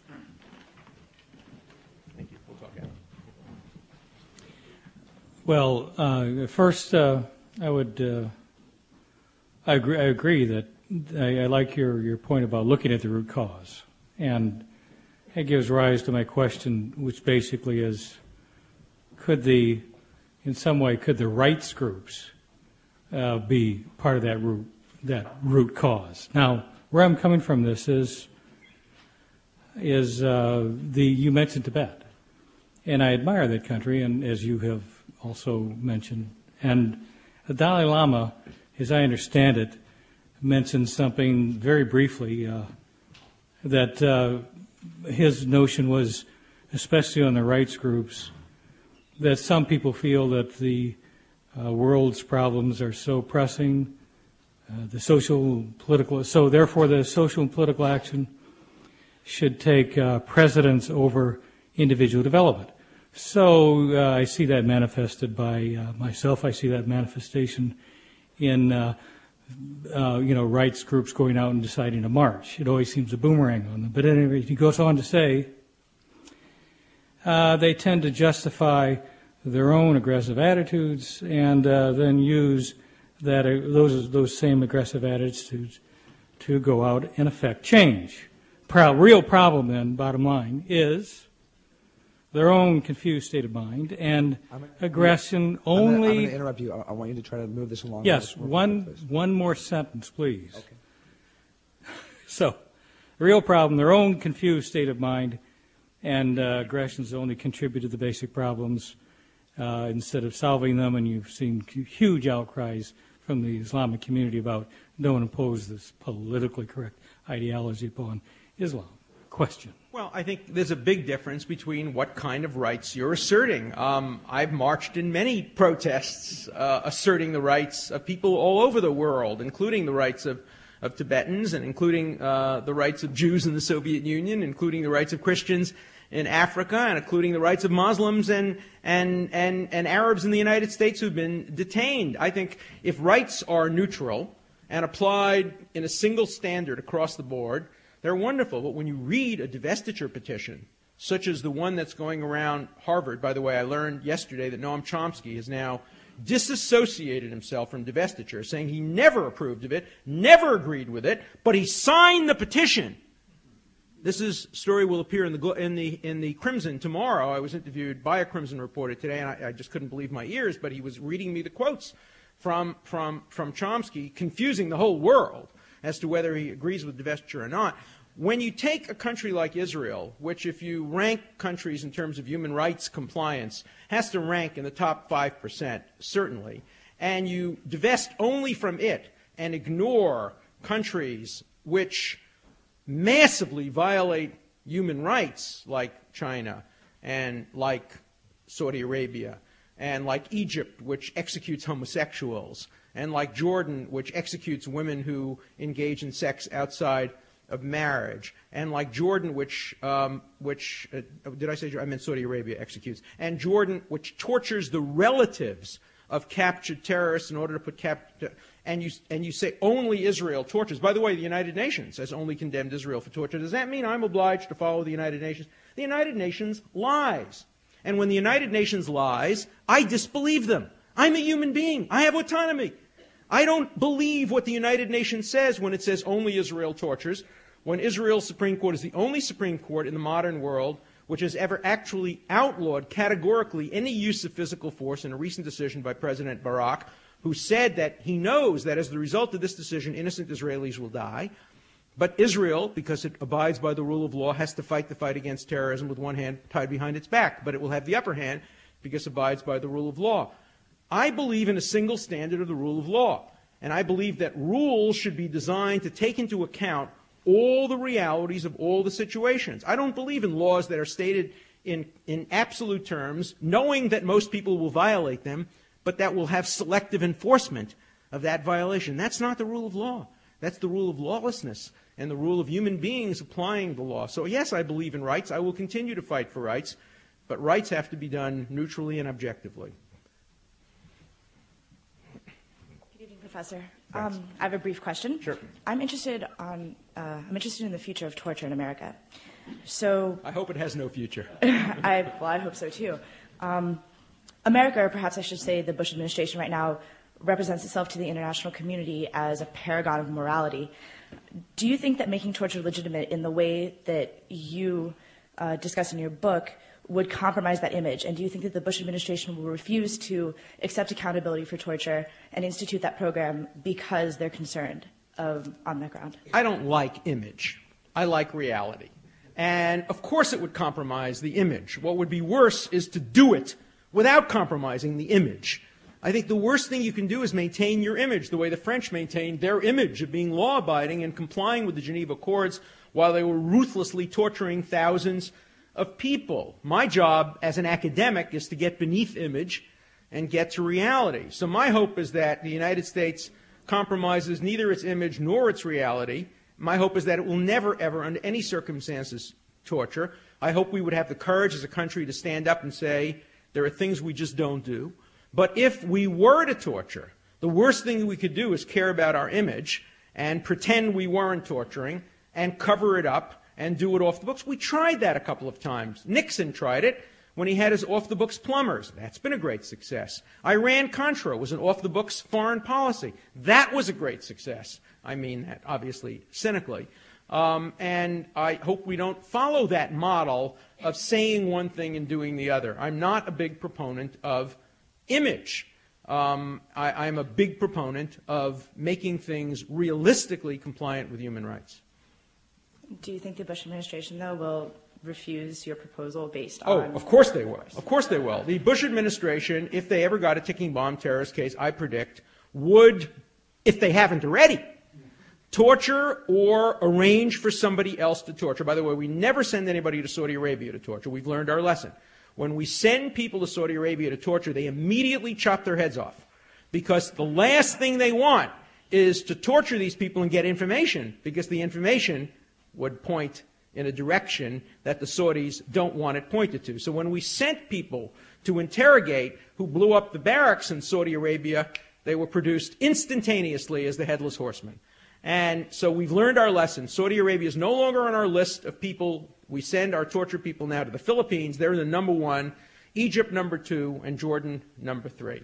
Thank you. We'll talk after. Well, first, I agree that I like your point about looking at the root cause, and it gives rise to my question, which basically is, could the rights groups be part of that root cause? Now, where I'm coming from this is you mentioned Tibet, and I admire that country, and as you have also mentioned, and the Dalai Lama, as I understand it, mentioned something very briefly that his notion was, especially on the rights groups, that some people feel that the world's problems are so pressing, so therefore the social and political action should take precedence over individual development. So I see that manifested by myself. I see that manifestation in rights groups going out and deciding to march. It always seems a boomerang on them. But anyway, he goes on to say they tend to justify their own aggressive attitudes and then use those same aggressive attitudes to go out and affect change. Real problem then, bottom line, is their own confused state of mind and aggression only. I'm going to interrupt you. I want you to try to move this along. Yes, one more sentence, please. Okay. So, The real problem, their own confused state of mind, and aggressions only contribute to the basic problems instead of solving them, and you've seen huge outcries from the Islamic community about don't impose this politically correct ideology upon Islam. Question. Well, I think there's a big difference between what kind of rights you're asserting. I've marched in many protests asserting the rights of people all over the world, including the rights of Tibetans and including the rights of Jews in the Soviet Union, including the rights of Christians in Africa, and including the rights of Muslims and Arabs in the United States who've been detained. I think if rights are neutral and applied in a single standard across the board, they're wonderful. But when you read a divestiture petition, such as the one that's going around Harvard — by the way, I learned yesterday that Noam Chomsky has now disassociated himself from divestiture, saying he never approved of it, never agreed with it, but he signed the petition. This story will appear in the Crimson tomorrow. I was interviewed by a Crimson reporter today, and I just couldn't believe my ears, but he was reading me the quotes from Chomsky, confusing the whole world as to whether he agrees with divestiture or not. When you take a country like Israel, which if you rank countries in terms of human rights compliance, has to rank in the top 5%, certainly, and you divest only from it and ignore countries which massively violate human rights, like China and like Saudi Arabia and like Egypt, which executes homosexuals, and like Jordan, which executes women who engage in sex outside of marriage, and like Jordan, which did I say? I meant Saudi Arabia executes, and Jordan, which tortures the relatives of captured terrorists in order to put and you say only Israel tortures. By the way, the United Nations has only condemned Israel for torture. Does that mean I'm obliged to follow the United Nations? The United Nations lies. And when the United Nations lies, I disbelieve them. I'm a human being. I have autonomy. I don't believe what the United Nations says when it says only Israel tortures, when Israel's Supreme Court is the only Supreme Court in the modern world which has ever actually outlawed categorically any use of physical force, in a recent decision by President Barak, who said that he knows that as the result of this decision, innocent Israelis will die. But Israel, because it abides by the rule of law, has to fight the fight against terrorism with one hand tied behind its back. But it will have the upper hand because it abides by the rule of law. I believe in a single standard of the rule of law. And I believe that rules should be designed to take into account all the realities of all the situations. I don't believe in laws that are stated in absolute terms, knowing that most people will violate them, but that will have selective enforcement of that violation. That's not the rule of law. That's the rule of lawlessness and the rule of human beings applying the law. So yes, I believe in rights. I will continue to fight for rights, but rights have to be done neutrally and objectively. Good evening, Professor. I have a brief question. Sure. I'm interested in the future of torture in America. So I hope it has no future. I hope so too. America, or perhaps I should say the Bush administration right now, represents itself to the international community as a paragon of morality. Do you think that making torture legitimate in the way that you discuss in your book would compromise that image? And do you think that the Bush administration will refuse to accept accountability for torture and institute that program because they're concerned on that ground? I don't like image. I like reality. And of course it would compromise the image. What would be worse is to do it without compromising the image. I think the worst thing you can do is maintain your image, the way the French maintained their image of being law-abiding and complying with the Geneva Accords while they were ruthlessly torturing thousands of people. My job as an academic is to get beneath image and get to reality. So my hope is that the United States compromises neither its image nor its reality. My hope is that it will never, ever, under any circumstances, torture. I hope we would have the courage as a country to stand up and say, there are things we just don't do. But if we were to torture, the worst thing we could do is care about our image and pretend we weren't torturing and cover it up and do it off the books. We tried that a couple of times. Nixon tried it when he had his off-the-books plumbers. That's been a great success. Iran-Contra was an off-the-books foreign policy. That was a great success. I mean that, obviously, cynically. And I hope we don't follow that model of saying one thing and doing the other. I'm not a big proponent of image. I'm a big proponent of making things realistically compliant with human rights. Do you think the Bush administration, though, will refuse your proposal based Oh, on... of course they will. Of course they will. The Bush administration, if they ever got a ticking bomb terrorist case, I predict, would, if they haven't already, torture or arrange for somebody else to torture. By the way, we never send anybody to Saudi Arabia to torture. We've learned our lesson. When we send people to Saudi Arabia to torture, they immediately chop their heads off, because the last thing they want is to torture these people and get information, because the information would point in a direction that the Saudis don't want it pointed to. So when we sent people to interrogate who blew up the barracks in Saudi Arabia, they were produced instantaneously as the headless horsemen. And so we've learned our lesson. Saudi Arabia is no longer on our list of people. We send our torture people now to the Philippines. They're the number 1, Egypt number 2, and Jordan number 3.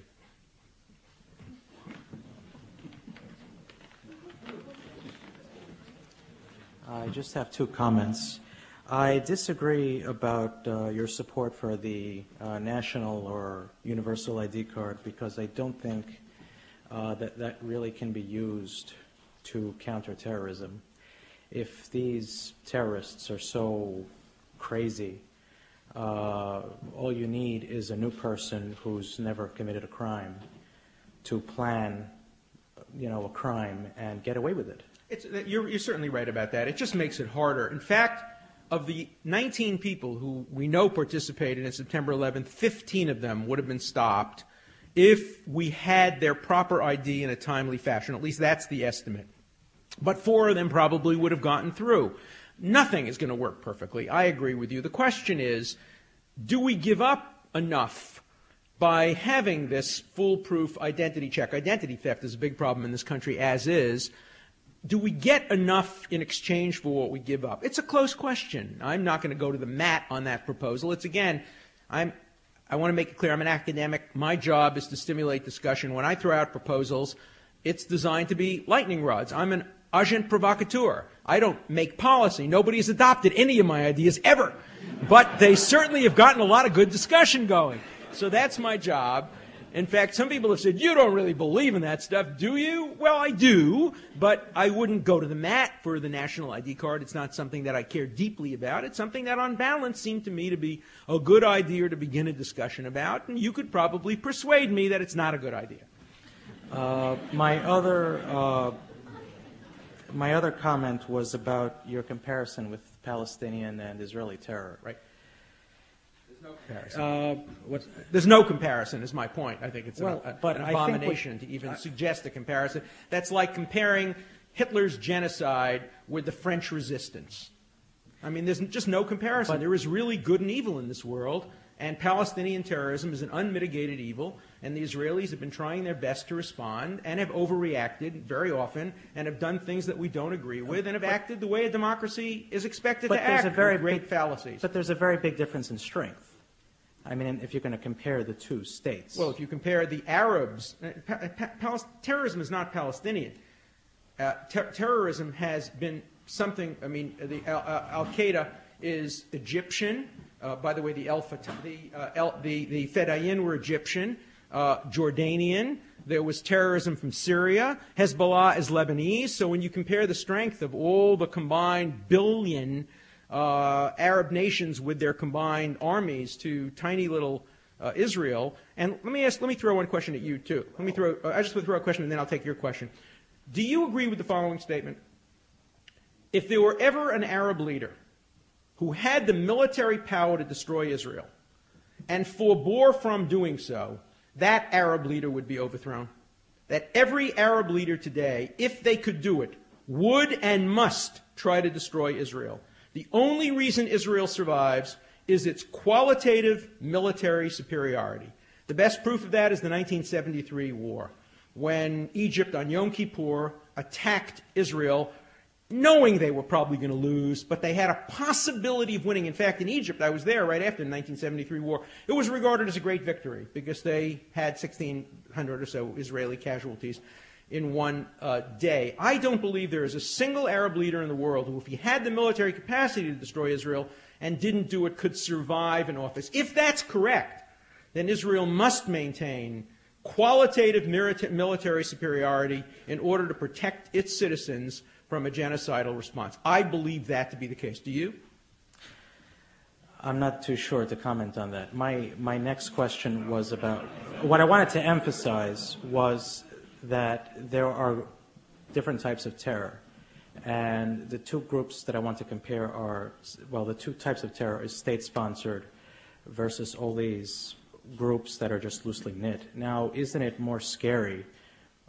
I just have 2 comments. I disagree about your support for the national or universal ID card, because I don't think that really can be used to counter terrorism. If these terrorists are so crazy, all you need is a new person who's never committed a crime to plan, a crime and get away with it. You're certainly right about that. It just makes it harder. In fact, of the 19 people who we know participated in September 11th, 15 of them would have been stopped if we had their proper ID in a timely fashion. At least that's the estimate. But 4 of them probably would have gotten through. Nothing is going to work perfectly. I agree with you. The question is, do we give up enough by having this foolproof identity check? Identity theft is a big problem in this country, as is. Do we get enough in exchange for what we give up? It's a close question. I'm not going to go to the mat on that proposal. It's, again, I want to make it clear, I'm an academic. My job is to stimulate discussion. When I throw out proposals, it's designed to be lightning rods. I'm an agent provocateur. I don't make policy. Nobody has adopted any of my ideas ever. But they certainly have gotten a lot of good discussion going. So that's my job. In fact, some people have said, you don't really believe in that stuff, do you? Well, I do, but I wouldn't go to the mat for the national ID card. It's not something that I care deeply about. It's something that, on balance, seemed to me to be a good idea to begin a discussion about, and you could probably persuade me that it's not a good idea. My other comment was about your comparison with Palestinian and Israeli terror. Right. There's no comparison, is my point. I think it's an abomination to even suggest a comparison. That's like comparing Hitler's genocide with the French resistance. I mean, there's just no comparison. There is really good and evil in this world, and Palestinian terrorism is an unmitigated evil, and the Israelis have been trying their best to respond and have overreacted very often and have done things that we don't agree with and have acted the way a democracy is expected to act, with great fallacies. But there's a very big difference in strength. I mean, if you're going to compare the 2 states. Well, if you compare the Arabs, terrorism is not Palestinian. Terrorism has been something, I mean, the Al-Qaeda is Egyptian. By the way, the Fedayeen were Egyptian, Jordanian. There was terrorism from Syria. Hezbollah is Lebanese. So when you compare the strength of all the combined billion Arab nations with their combined armies to tiny little Israel. And let me throw one question at you too. I just want to throw a question and then I'll take your question. Do you agree with the following statement? If there were ever an Arab leader who had the military power to destroy Israel and forbore from doing so, that Arab leader would be overthrown? That every Arab leader today, if they could do it, would and must try to destroy Israel. The only reason Israel survives is its qualitative military superiority. The best proof of that is the 1973 war, when Egypt on Yom Kippur attacked Israel, knowing they were probably going to lose, but they had a possibility of winning. In fact, in Egypt, I was there right after the 1973 war, it was regarded as a great victory because they had 1,600 or so Israeli casualties in one day. I don't believe there is a single Arab leader in the world who, if he had the military capacity to destroy Israel and didn't do it, could survive in office. If that's correct, then Israel must maintain qualitative military superiority in order to protect its citizens from a genocidal response. I believe that to be the case. Do you? I'm not too sure to comment on that. My next question was about, what I wanted to emphasize was that there are different types of terror. And the two groups that I want to compare are, well, the two types of terror is state-sponsored versus all these groups that are just loosely knit. Now, isn't it more scary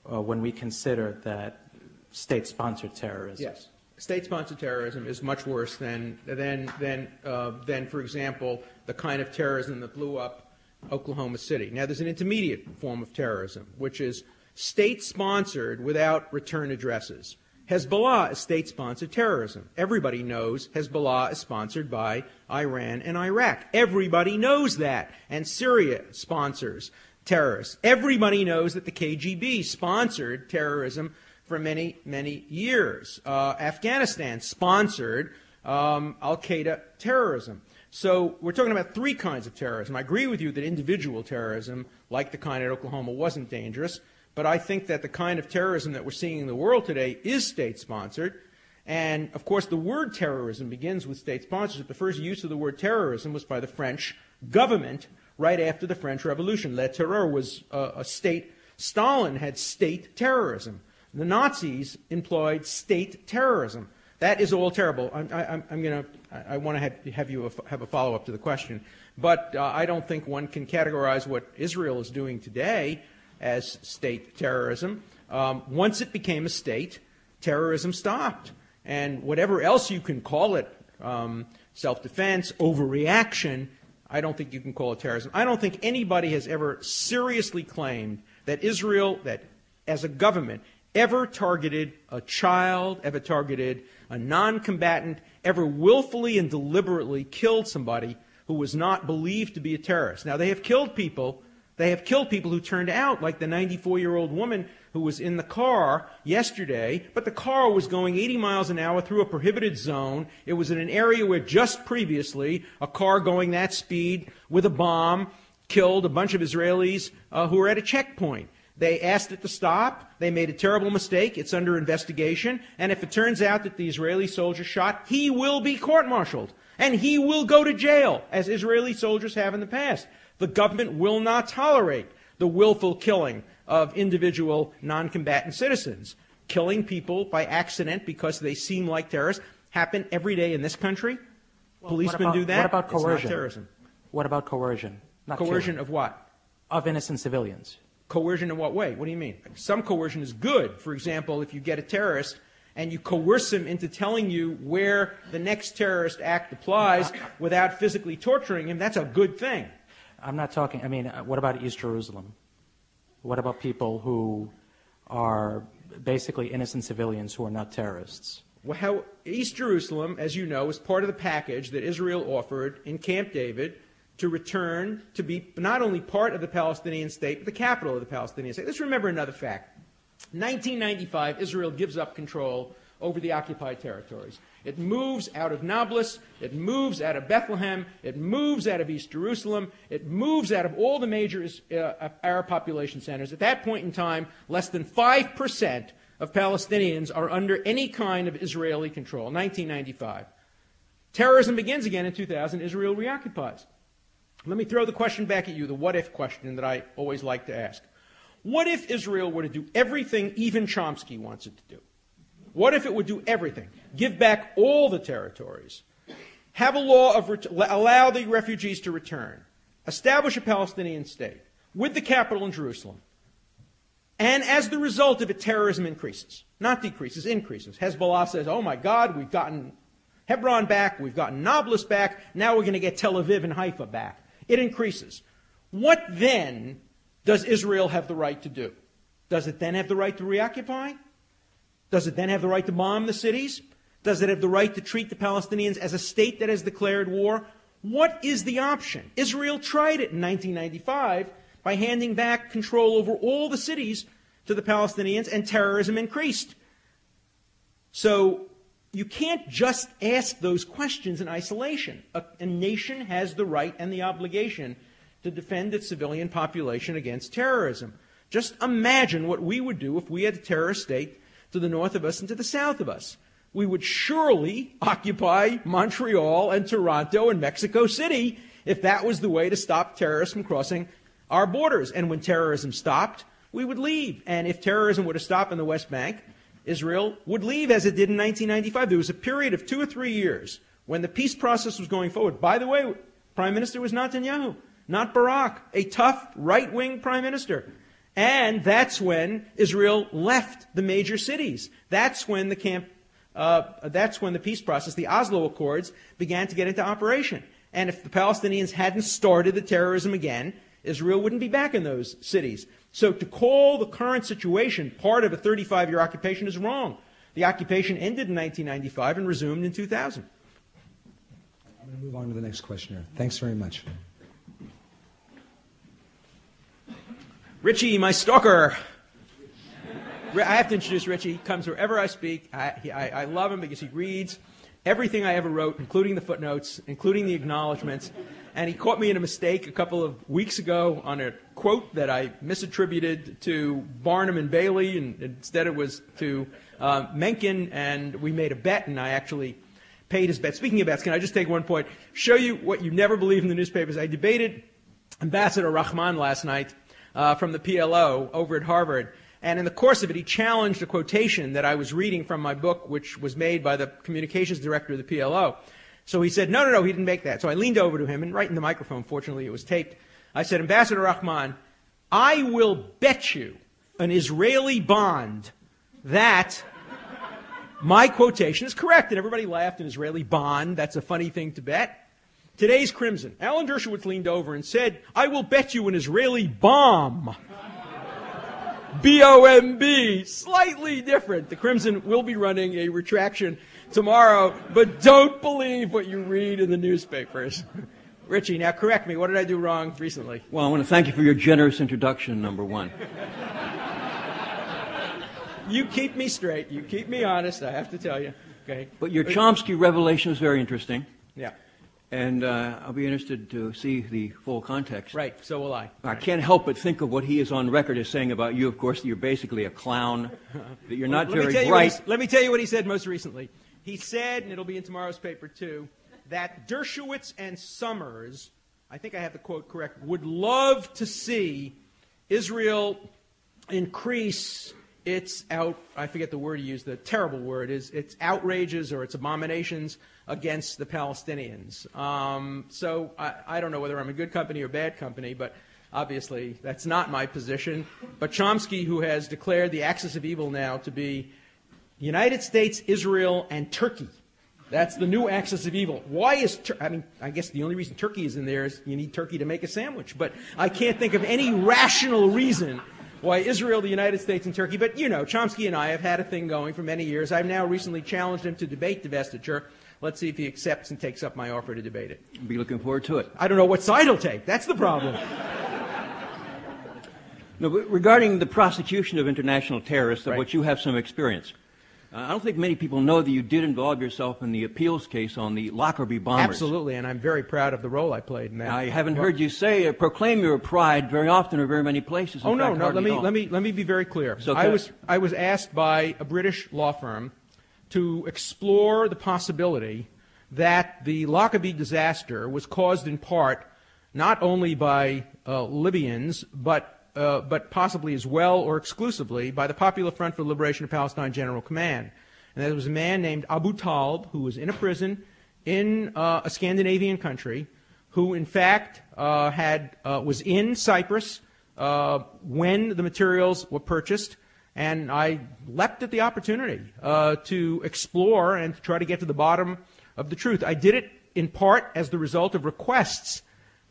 when we consider that state-sponsored terrorism? Yes. State-sponsored terrorism is much worse than, for example, the kind of terrorism that blew up Oklahoma City. Now, there's an intermediate form of terrorism, which is state-sponsored without return addresses. Hezbollah is state-sponsored terrorism. Everybody knows Hezbollah is sponsored by Iran and Iraq. Everybody knows that. And Syria sponsors terrorists. Everybody knows that the KGB sponsored terrorism for many, many years. Afghanistan sponsored al-Qaeda terrorism. So we're talking about three kinds of terrorism. I agree with you that individual terrorism, like the kind at Oklahoma, wasn't dangerous. But I think that the kind of terrorism that we're seeing in the world today is state-sponsored. And, of course, the word terrorism begins with state sponsorship. The first use of the word terrorism was by the French government right after the French Revolution. Le terror was a state. Stalin had state terrorism. The Nazis employed state terrorism. That is all terrible. I want to have you have a follow-up to the question. But I don't think one can categorize what Israel is doing today as state terrorism. Once it became a state, terrorism stopped. And whatever else you can call it, self-defense, overreaction, I don't think you can call it terrorism. I don't think anybody has ever seriously claimed that Israel, that as a government, ever targeted a child, ever targeted a non-combatant, ever willfully and deliberately killed somebody who was not believed to be a terrorist. Now, they have killed people. They have killed people who turned out, like the 94-year-old woman who was in the car yesterday, but the car was going 80 miles an hour through a prohibited zone. It was in an area where just previously a car going that speed with a bomb killed a bunch of Israelis who were at a checkpoint. They asked it to stop. They made a terrible mistake. It's under investigation. And if it turns out that the Israeli soldier shot, he will be court-martialed. And he will go to jail, as Israeli soldiers have in the past. The government will not tolerate the willful killing of individual non-combatant citizens. Killing people by accident because they seem like terrorists happen every day in this country. Well, policemen do that. What about coercion? It's not terrorism. What about coercion? Not coercion killing. Of what? Of innocent civilians. Coercion in what way? What do you mean? Some coercion is good. For example, if you get a terrorist and you coerce him into telling you where the next terrorist act applies without physically torturing him, that's a good thing. I'm not talking, what about East Jerusalem? What about people who are basically innocent civilians who are not terrorists? Well, East Jerusalem, as you know, is part of the package that Israel offered in Camp David to return to be not only part of the Palestinian state, but the capital of the Palestinian state. Let's remember another fact. 1995, Israel gives up control over the occupied territories. It moves out of Nablus, it moves out of Bethlehem, it moves out of East Jerusalem, it moves out of all the major Arab population centers. At that point in time, less than 5% of Palestinians are under any kind of Israeli control, 1995. Terrorism begins again in 2000, Israel reoccupies. Let me throw the question back at you, the what-if question that I always like to ask. What if Israel were to do everything even Chomsky wants it to do? What if it would do everything? Give back all the territories. Have a law of allow the refugees to return. Establish a Palestinian state with the capital in Jerusalem. And as the result of it, terrorism increases. Not decreases, increases. Hezbollah says, oh my God, we've gotten Hebron back, we've gotten Nablus back, now we're going to get Tel Aviv and Haifa back. It increases. What then does Israel have the right to do? Does it then have the right to reoccupy? Does it then have the right to bomb the cities? Does it have the right to treat the Palestinians as a state that has declared war? What is the option? Israel tried it in 1995 by handing back control over all the cities to the Palestinians, and terrorism increased. So you can't just ask those questions in isolation. A nation has the right and the obligation to defend its civilian population against terrorism. Just imagine what we would do if we had a terrorist state to the north of us and to the south of us. We would surely occupy Montreal and Toronto and Mexico City if that was the way to stop terrorists from crossing our borders. And when terrorism stopped, we would leave. And if terrorism were to stop in the West Bank, Israel would leave, as it did in 1995. There was a period of 2 or 3 years when the peace process was going forward. By the way, Prime Minister was Netanyahu, not Barak, a tough right-wing prime minister. And that's when Israel left the major cities. That's when the peace process, the Oslo Accords, began to get into operation. And if the Palestinians hadn't started the terrorism again, Israel wouldn't be back in those cities. So to call the current situation part of a 35-year occupation is wrong. The occupation ended in 1995 and resumed in 2000. I'm going to move on to the next questioner. Thanks very much. Richie, my stalker. I have to introduce Richie. He comes wherever I speak. I love him because he reads everything I ever wrote, including the footnotes, including the acknowledgments. And he caught me in a mistake a couple of weeks ago on a quote that I misattributed to Barnum and Bailey, and instead it was to Mencken, and we made a bet, and I actually paid his bet. Speaking of bets, can I just take one point? Show you what you never believe in the newspapers. I debated Ambassador Rahman last night from the PLO over at Harvard. And in the course of it, he challenged a quotation that I was reading from my book, which was made by the communications director of the PLO. So he said, no, he didn't make that. So I leaned over to him, and right in the microphone, fortunately it was taped, I said, Ambassador Rahman, I will bet you an Israeli bond that my quotation is correct. And everybody laughed, an Israeli bond, that's a funny thing to bet. Today's Crimson, Alan Dershowitz leaned over and said, I will bet you an Israeli bomb. B-O-M-B, slightly different. The Crimson will be running a retraction tomorrow, but don't believe what you read in the newspapers. Richie, now correct me. What did I do wrong recently? Well, I want to thank you for your generous introduction, number one. You keep me straight. You keep me honest, I have to tell you. Okay. But your Chomsky revelation is very interesting. Yeah. And I'll be interested to see the full context. Right, so will I. I can't help but think of what he is on record as saying about you, of course, that you're basically a clown, that you're not very bright. Let me tell you what he said most recently. He said, and it'll be in tomorrow's paper too, that Dershowitz and Summers, I think I have the quote correct, would love to see Israel increase its I forget the word he used, the terrible word, is its outrages or its abominations against the Palestinians. So I don't know whether I'm in good company or bad company, but obviously that's not my position. But Chomsky, who has declared the axis of evil now to be United States, Israel, and Turkey. That's the new axis of evil. Why is I guess the only reason Turkey is in there is you need Turkey to make a sandwich. But I can't think of any rational reason why Israel, the United States, and Turkey. But, you know, Chomsky and I have had a thing going for many years. I've now recently challenged him to debate divestiture. Let's see if he accepts and takes up my offer to debate it. I'll be looking forward to it. I don't know what side he'll take. That's the problem. No, but regarding the prosecution of international terrorists, of Right. which you have some experience, I don't think many people know that you did involve yourself in the appeals case on the Lockerby bombers. Absolutely, and I'm very proud of the role I played in that. I haven't heard you say proclaim your pride very often or very many places. No. Let me be very clear. So I was asked by a British law firm to explore the possibility that the Lockerby disaster was caused in part not only by Libyans, but possibly as well or exclusively by the Popular Front for the Liberation of Palestine General Command. And there was a man named Abu Talib who was in a prison in a Scandinavian country who, in fact, was in Cyprus when the materials were purchased. And I leapt at the opportunity to explore and to try to get to the bottom of the truth. I did it in part as the result of requests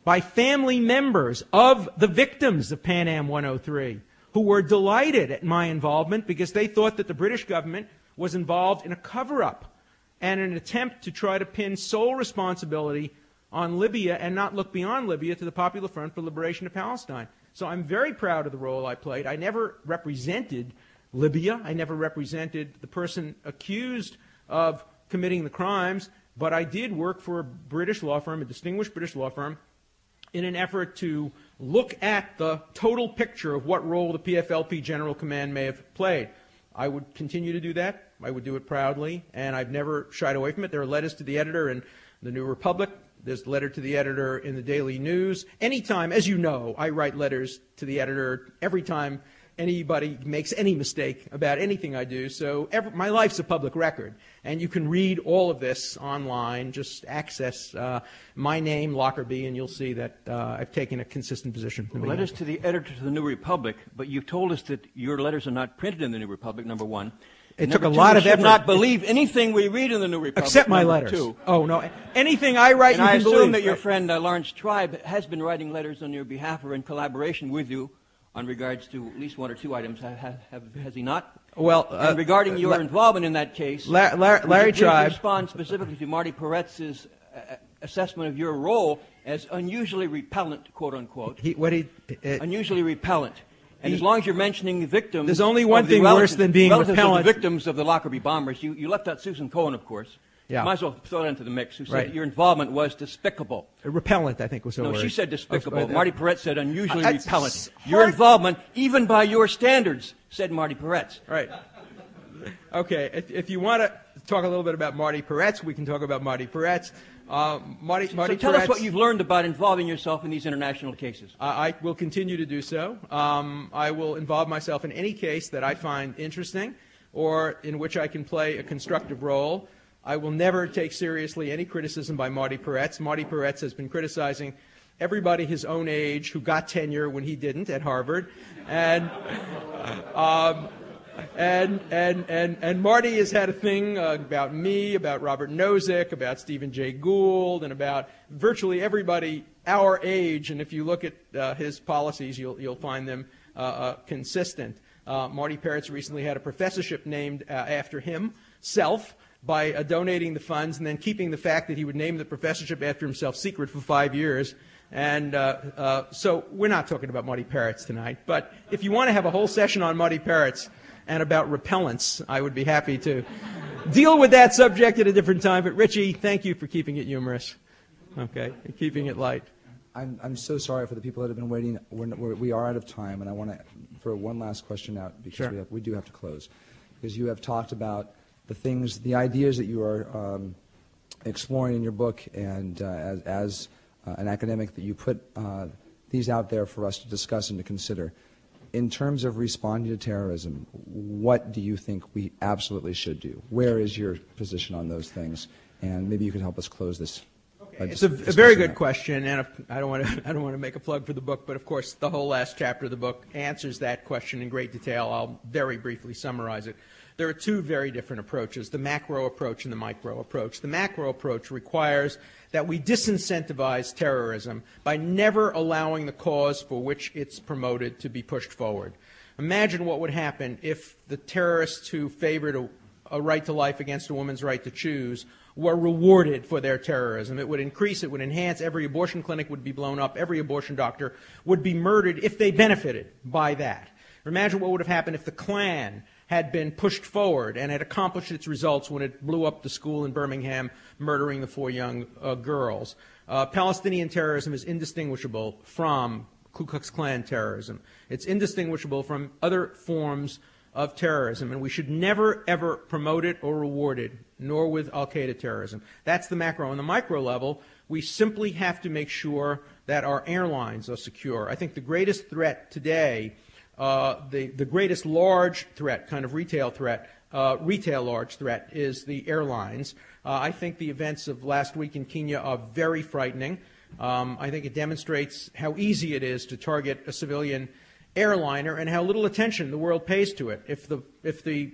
by family members of the victims of Pan Am 103, who were delighted at my involvement because they thought that the British government was involved in a cover-up and an attempt to try to pin sole responsibility on Libya and not look beyond Libya to the Popular Front for the Liberation of Palestine. So I'm very proud of the role I played. I never represented Libya. I never represented the person accused of committing the crimes, but I did work for a British law firm, a distinguished British law firm, in an effort to look at the total picture of what role the PFLP General Command may have played. I would continue to do that. I would do it proudly, and I've never shied away from it. There are letters to the editor in the New Republic. There's a letter to the editor in the Daily News. Anytime, as you know, I write letters to the editor every time anybody makes any mistake about anything I do. So my life's a public record, and you can read all of this online. Just access my name, Lockerby, and you'll see that I've taken a consistent position. Letters to the editor to the New Republic, but you told us that your letters are not printed in the New Republic, number one. It took a lot of effort. We should not believe anything we read in the New Republic. Except my letters. Two. Oh, no. Anything I write, and you I can believe. assume that your friend Lawrence Tribe has been writing letters on your behalf or in collaboration with you on regards to at least one or two items. Has he not? Well, and regarding your involvement in that case, Larry Tribe respond specifically to Marty Peretz's assessment of your role as unusually repellent, quote unquote. Unusually repellent. And as long as you're mentioning the victims, there's only one thing worse than being repellent. Of the victims of the Lockerby bombers. You left out Susan Cohen, of course. Yeah. Might as well throw that into the mix. Who said that your involvement was despicable? Repellent, I think, was the word. No, she said despicable. Marty Peretz said unusually repellent. Your involvement, even by your standards, said Marty Peretz. Right. Okay. If you want to talk a little bit about Marty Peretz, we can talk about Marty Peretz. Marty tell Peretz, us what you've learned about involving yourself in these international cases. I will continue to do so. I will involve myself in any case that I find interesting or in which I can play a constructive role. I will never take seriously any criticism by Marty Peretz. Marty Peretz has been criticizing everybody his own age who got tenure when he didn't at Harvard. And Marty has had a thing about me, about Robert Nozick, about Stephen Jay Gould, and about virtually everybody our age. And if you look at his policies, you'll find them consistent. Marty Peretz recently had a professorship named after himself by donating the funds and then keeping the fact that he would name the professorship after himself secret for 5 years. And so we're not talking about Marty Peretz tonight. But if you want to have a whole session on Marty Peretz and about repellents, I would be happy to deal with that subject at a different time. But Richie, thank you for keeping it humorous. Okay, and keeping it light. I'm so sorry for the people that have been waiting. We are out of time, and I want to throw one last question out because sure. we do have to close. Because you have talked about the ideas that you are exploring in your book, and as an academic that you put these out there for us to discuss and to consider. In terms of responding to terrorism, what do you think we absolutely should do? Where is your position on those things? And maybe you can help us close this. It's a very good question, and I don't want to make a plug for the book, but of course the whole last chapter of the book answers that question in great detail. I'll very briefly summarize it. There are two very different approaches, the macro approach and the micro approach. The macro approach requires that we disincentivize terrorism by never allowing the cause for which it's promoted to be pushed forward. Imagine what would happen if the terrorists who favored a right to life against a woman's right to choose were rewarded for their terrorism. It would increase, it would enhance, every abortion clinic would be blown up, every abortion doctor would be murdered if they benefited by that. Imagine what would have happened if the Klan had been pushed forward and had accomplished its results when it blew up the school in Birmingham, murdering the 4 young girls. Palestinian terrorism is indistinguishable from Ku Klux Klan terrorism. It's indistinguishable from other forms of terrorism, and we should never, ever promote it or reward it, nor with al-Qaeda terrorism. That's the macro. On the micro level, we simply have to make sure that our airlines are secure. I think the greatest threat today, the greatest large threat, kind of retail large threat, is the airlines. I think the events of last week in Kenya are very frightening. I think it demonstrates how easy it is to target a civilian airliner and how little attention the world pays to it. If the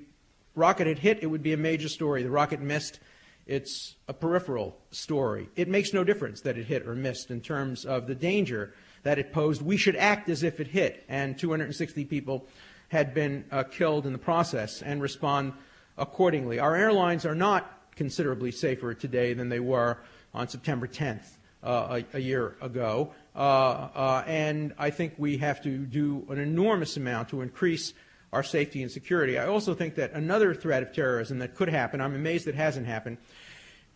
rocket had hit, it would be a major story. The rocket missed, it's a peripheral story. It makes no difference that it hit or missed in terms of the danger that it posed. We should act as if it hit, and 260 people had been killed in the process, and respond accordingly. Our airlines are not considerably safer today than they were on September 10th. A year ago, and I think we have to do an enormous amount to increase our safety and security. I also think that another threat of terrorism that could happen, I'm amazed it hasn't happened,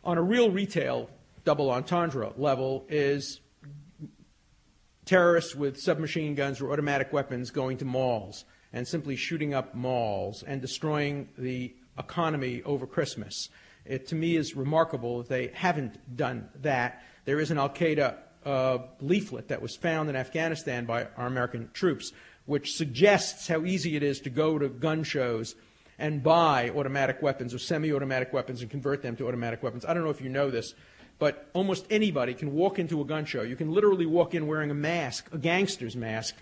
on a real retail double entendre level, is terrorists with submachine guns or automatic weapons going to malls and simply shooting up malls and destroying the economy over Christmas. It, to me, is remarkable that they haven't done that. There is an al-Qaeda leaflet that was found in Afghanistan by our American troops, which suggests how easy it is to go to gun shows and buy automatic weapons or semi-automatic weapons and convert them to automatic weapons. I don't know if you know this, but almost anybody can walk into a gun show. You can literally walk in wearing a mask, a gangster's mask,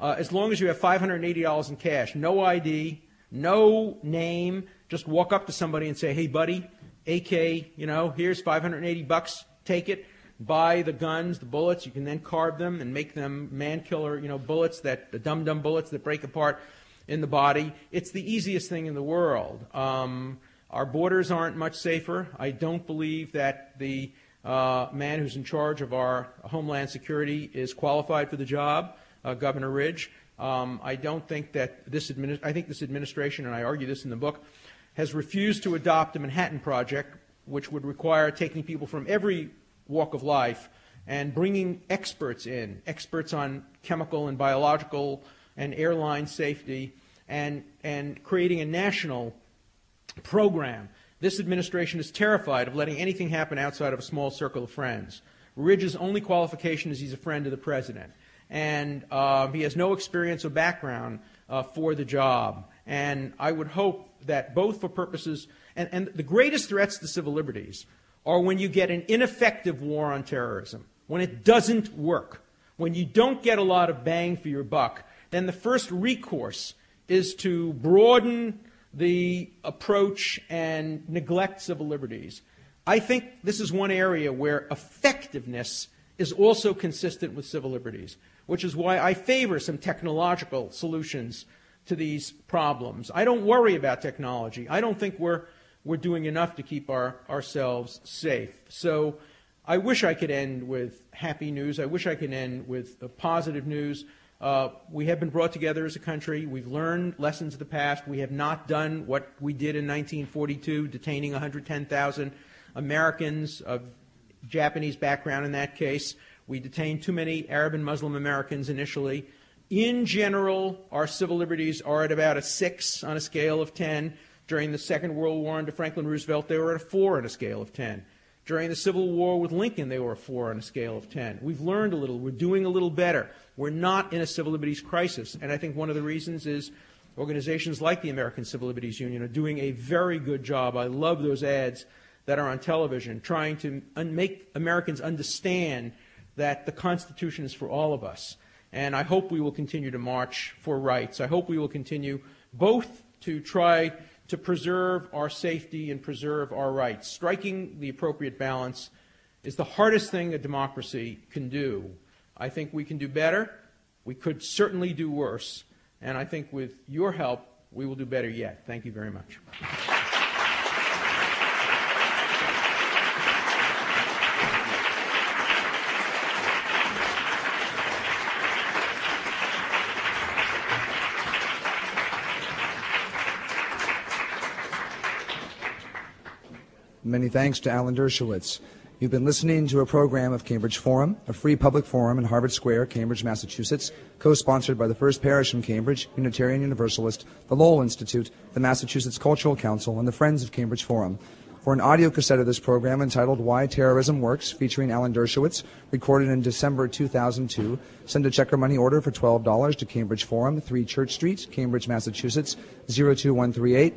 as long as you have $580 in cash, no ID, no name. Just walk up to somebody and say, "Hey, buddy, AK, here's $580, take it." Buy the guns, the bullets. You can then carve them and make them man-killer, bullets, the dum-dum bullets that break apart in the body. It's the easiest thing in the world. Our borders aren't much safer. I don't believe that the man who's in charge of our Homeland Security is qualified for the job, Governor Ridge. I don't think that I think this administration, and I argue this in the book, has refused to adopt the Manhattan Project, which would require taking people from every walk of life and bringing experts in, experts on chemical and biological and airline safety, and creating a national program. This administration is terrified of letting anything happen outside of a small circle of friends. Ridge's only qualification is he's a friend of the president, and he has no experience or background for the job. And I would hope that both for purposes, and the greatest threats to civil liberties are when you get an ineffective war on terrorism, when it doesn't work, when you don't get a lot of bang for your buck, then the first recourse is to broaden the approach and neglect civil liberties. I think this is one area where effectiveness is also consistent with civil liberties, which is why I favor some technological solutions to these problems. I don't worry about technology. I don't think we're doing enough to keep ourselves safe. So I wish I could end with happy news. I wish I could end with positive news. We have been brought together as a country. We've learned lessons of the past. We have not done what we did in 1942, detaining 110,000 Americans of Japanese background in that case. We detained too many Arab and Muslim Americans initially. In general, our civil liberties are at about a 6 on a scale of 10. During the Second World War under Franklin Roosevelt, they were at a 4 on a scale of 10. During the Civil War with Lincoln, they were a 4 on a scale of 10. We've learned a little. We're doing a little better. We're not in a civil liberties crisis. And I think one of the reasons is organizations like the American Civil Liberties Union are doing a very good job. I love those ads that are on television, trying to make Americans understand that the Constitution is for all of us. And I hope we will continue to march for rights. I hope we will continue both to try to preserve our safety and preserve our rights. Striking the appropriate balance is the hardest thing a democracy can do. I think we can do better. We could certainly do worse. And I think with your help, we will do better yet. Thank you very much. Many thanks to Alan Dershowitz. You've been listening to a program of Cambridge Forum, a free public forum in Harvard Square, Cambridge, Massachusetts, co-sponsored by the First Parish in Cambridge, Unitarian Universalist, the Lowell Institute, the Massachusetts Cultural Council, and the Friends of Cambridge Forum. For an audio cassette of this program entitled Why Terrorism Works, featuring Alan Dershowitz, recorded in December 2002, send a check or money order for $12 to Cambridge Forum, 3 Church Street, Cambridge, Massachusetts, 02138.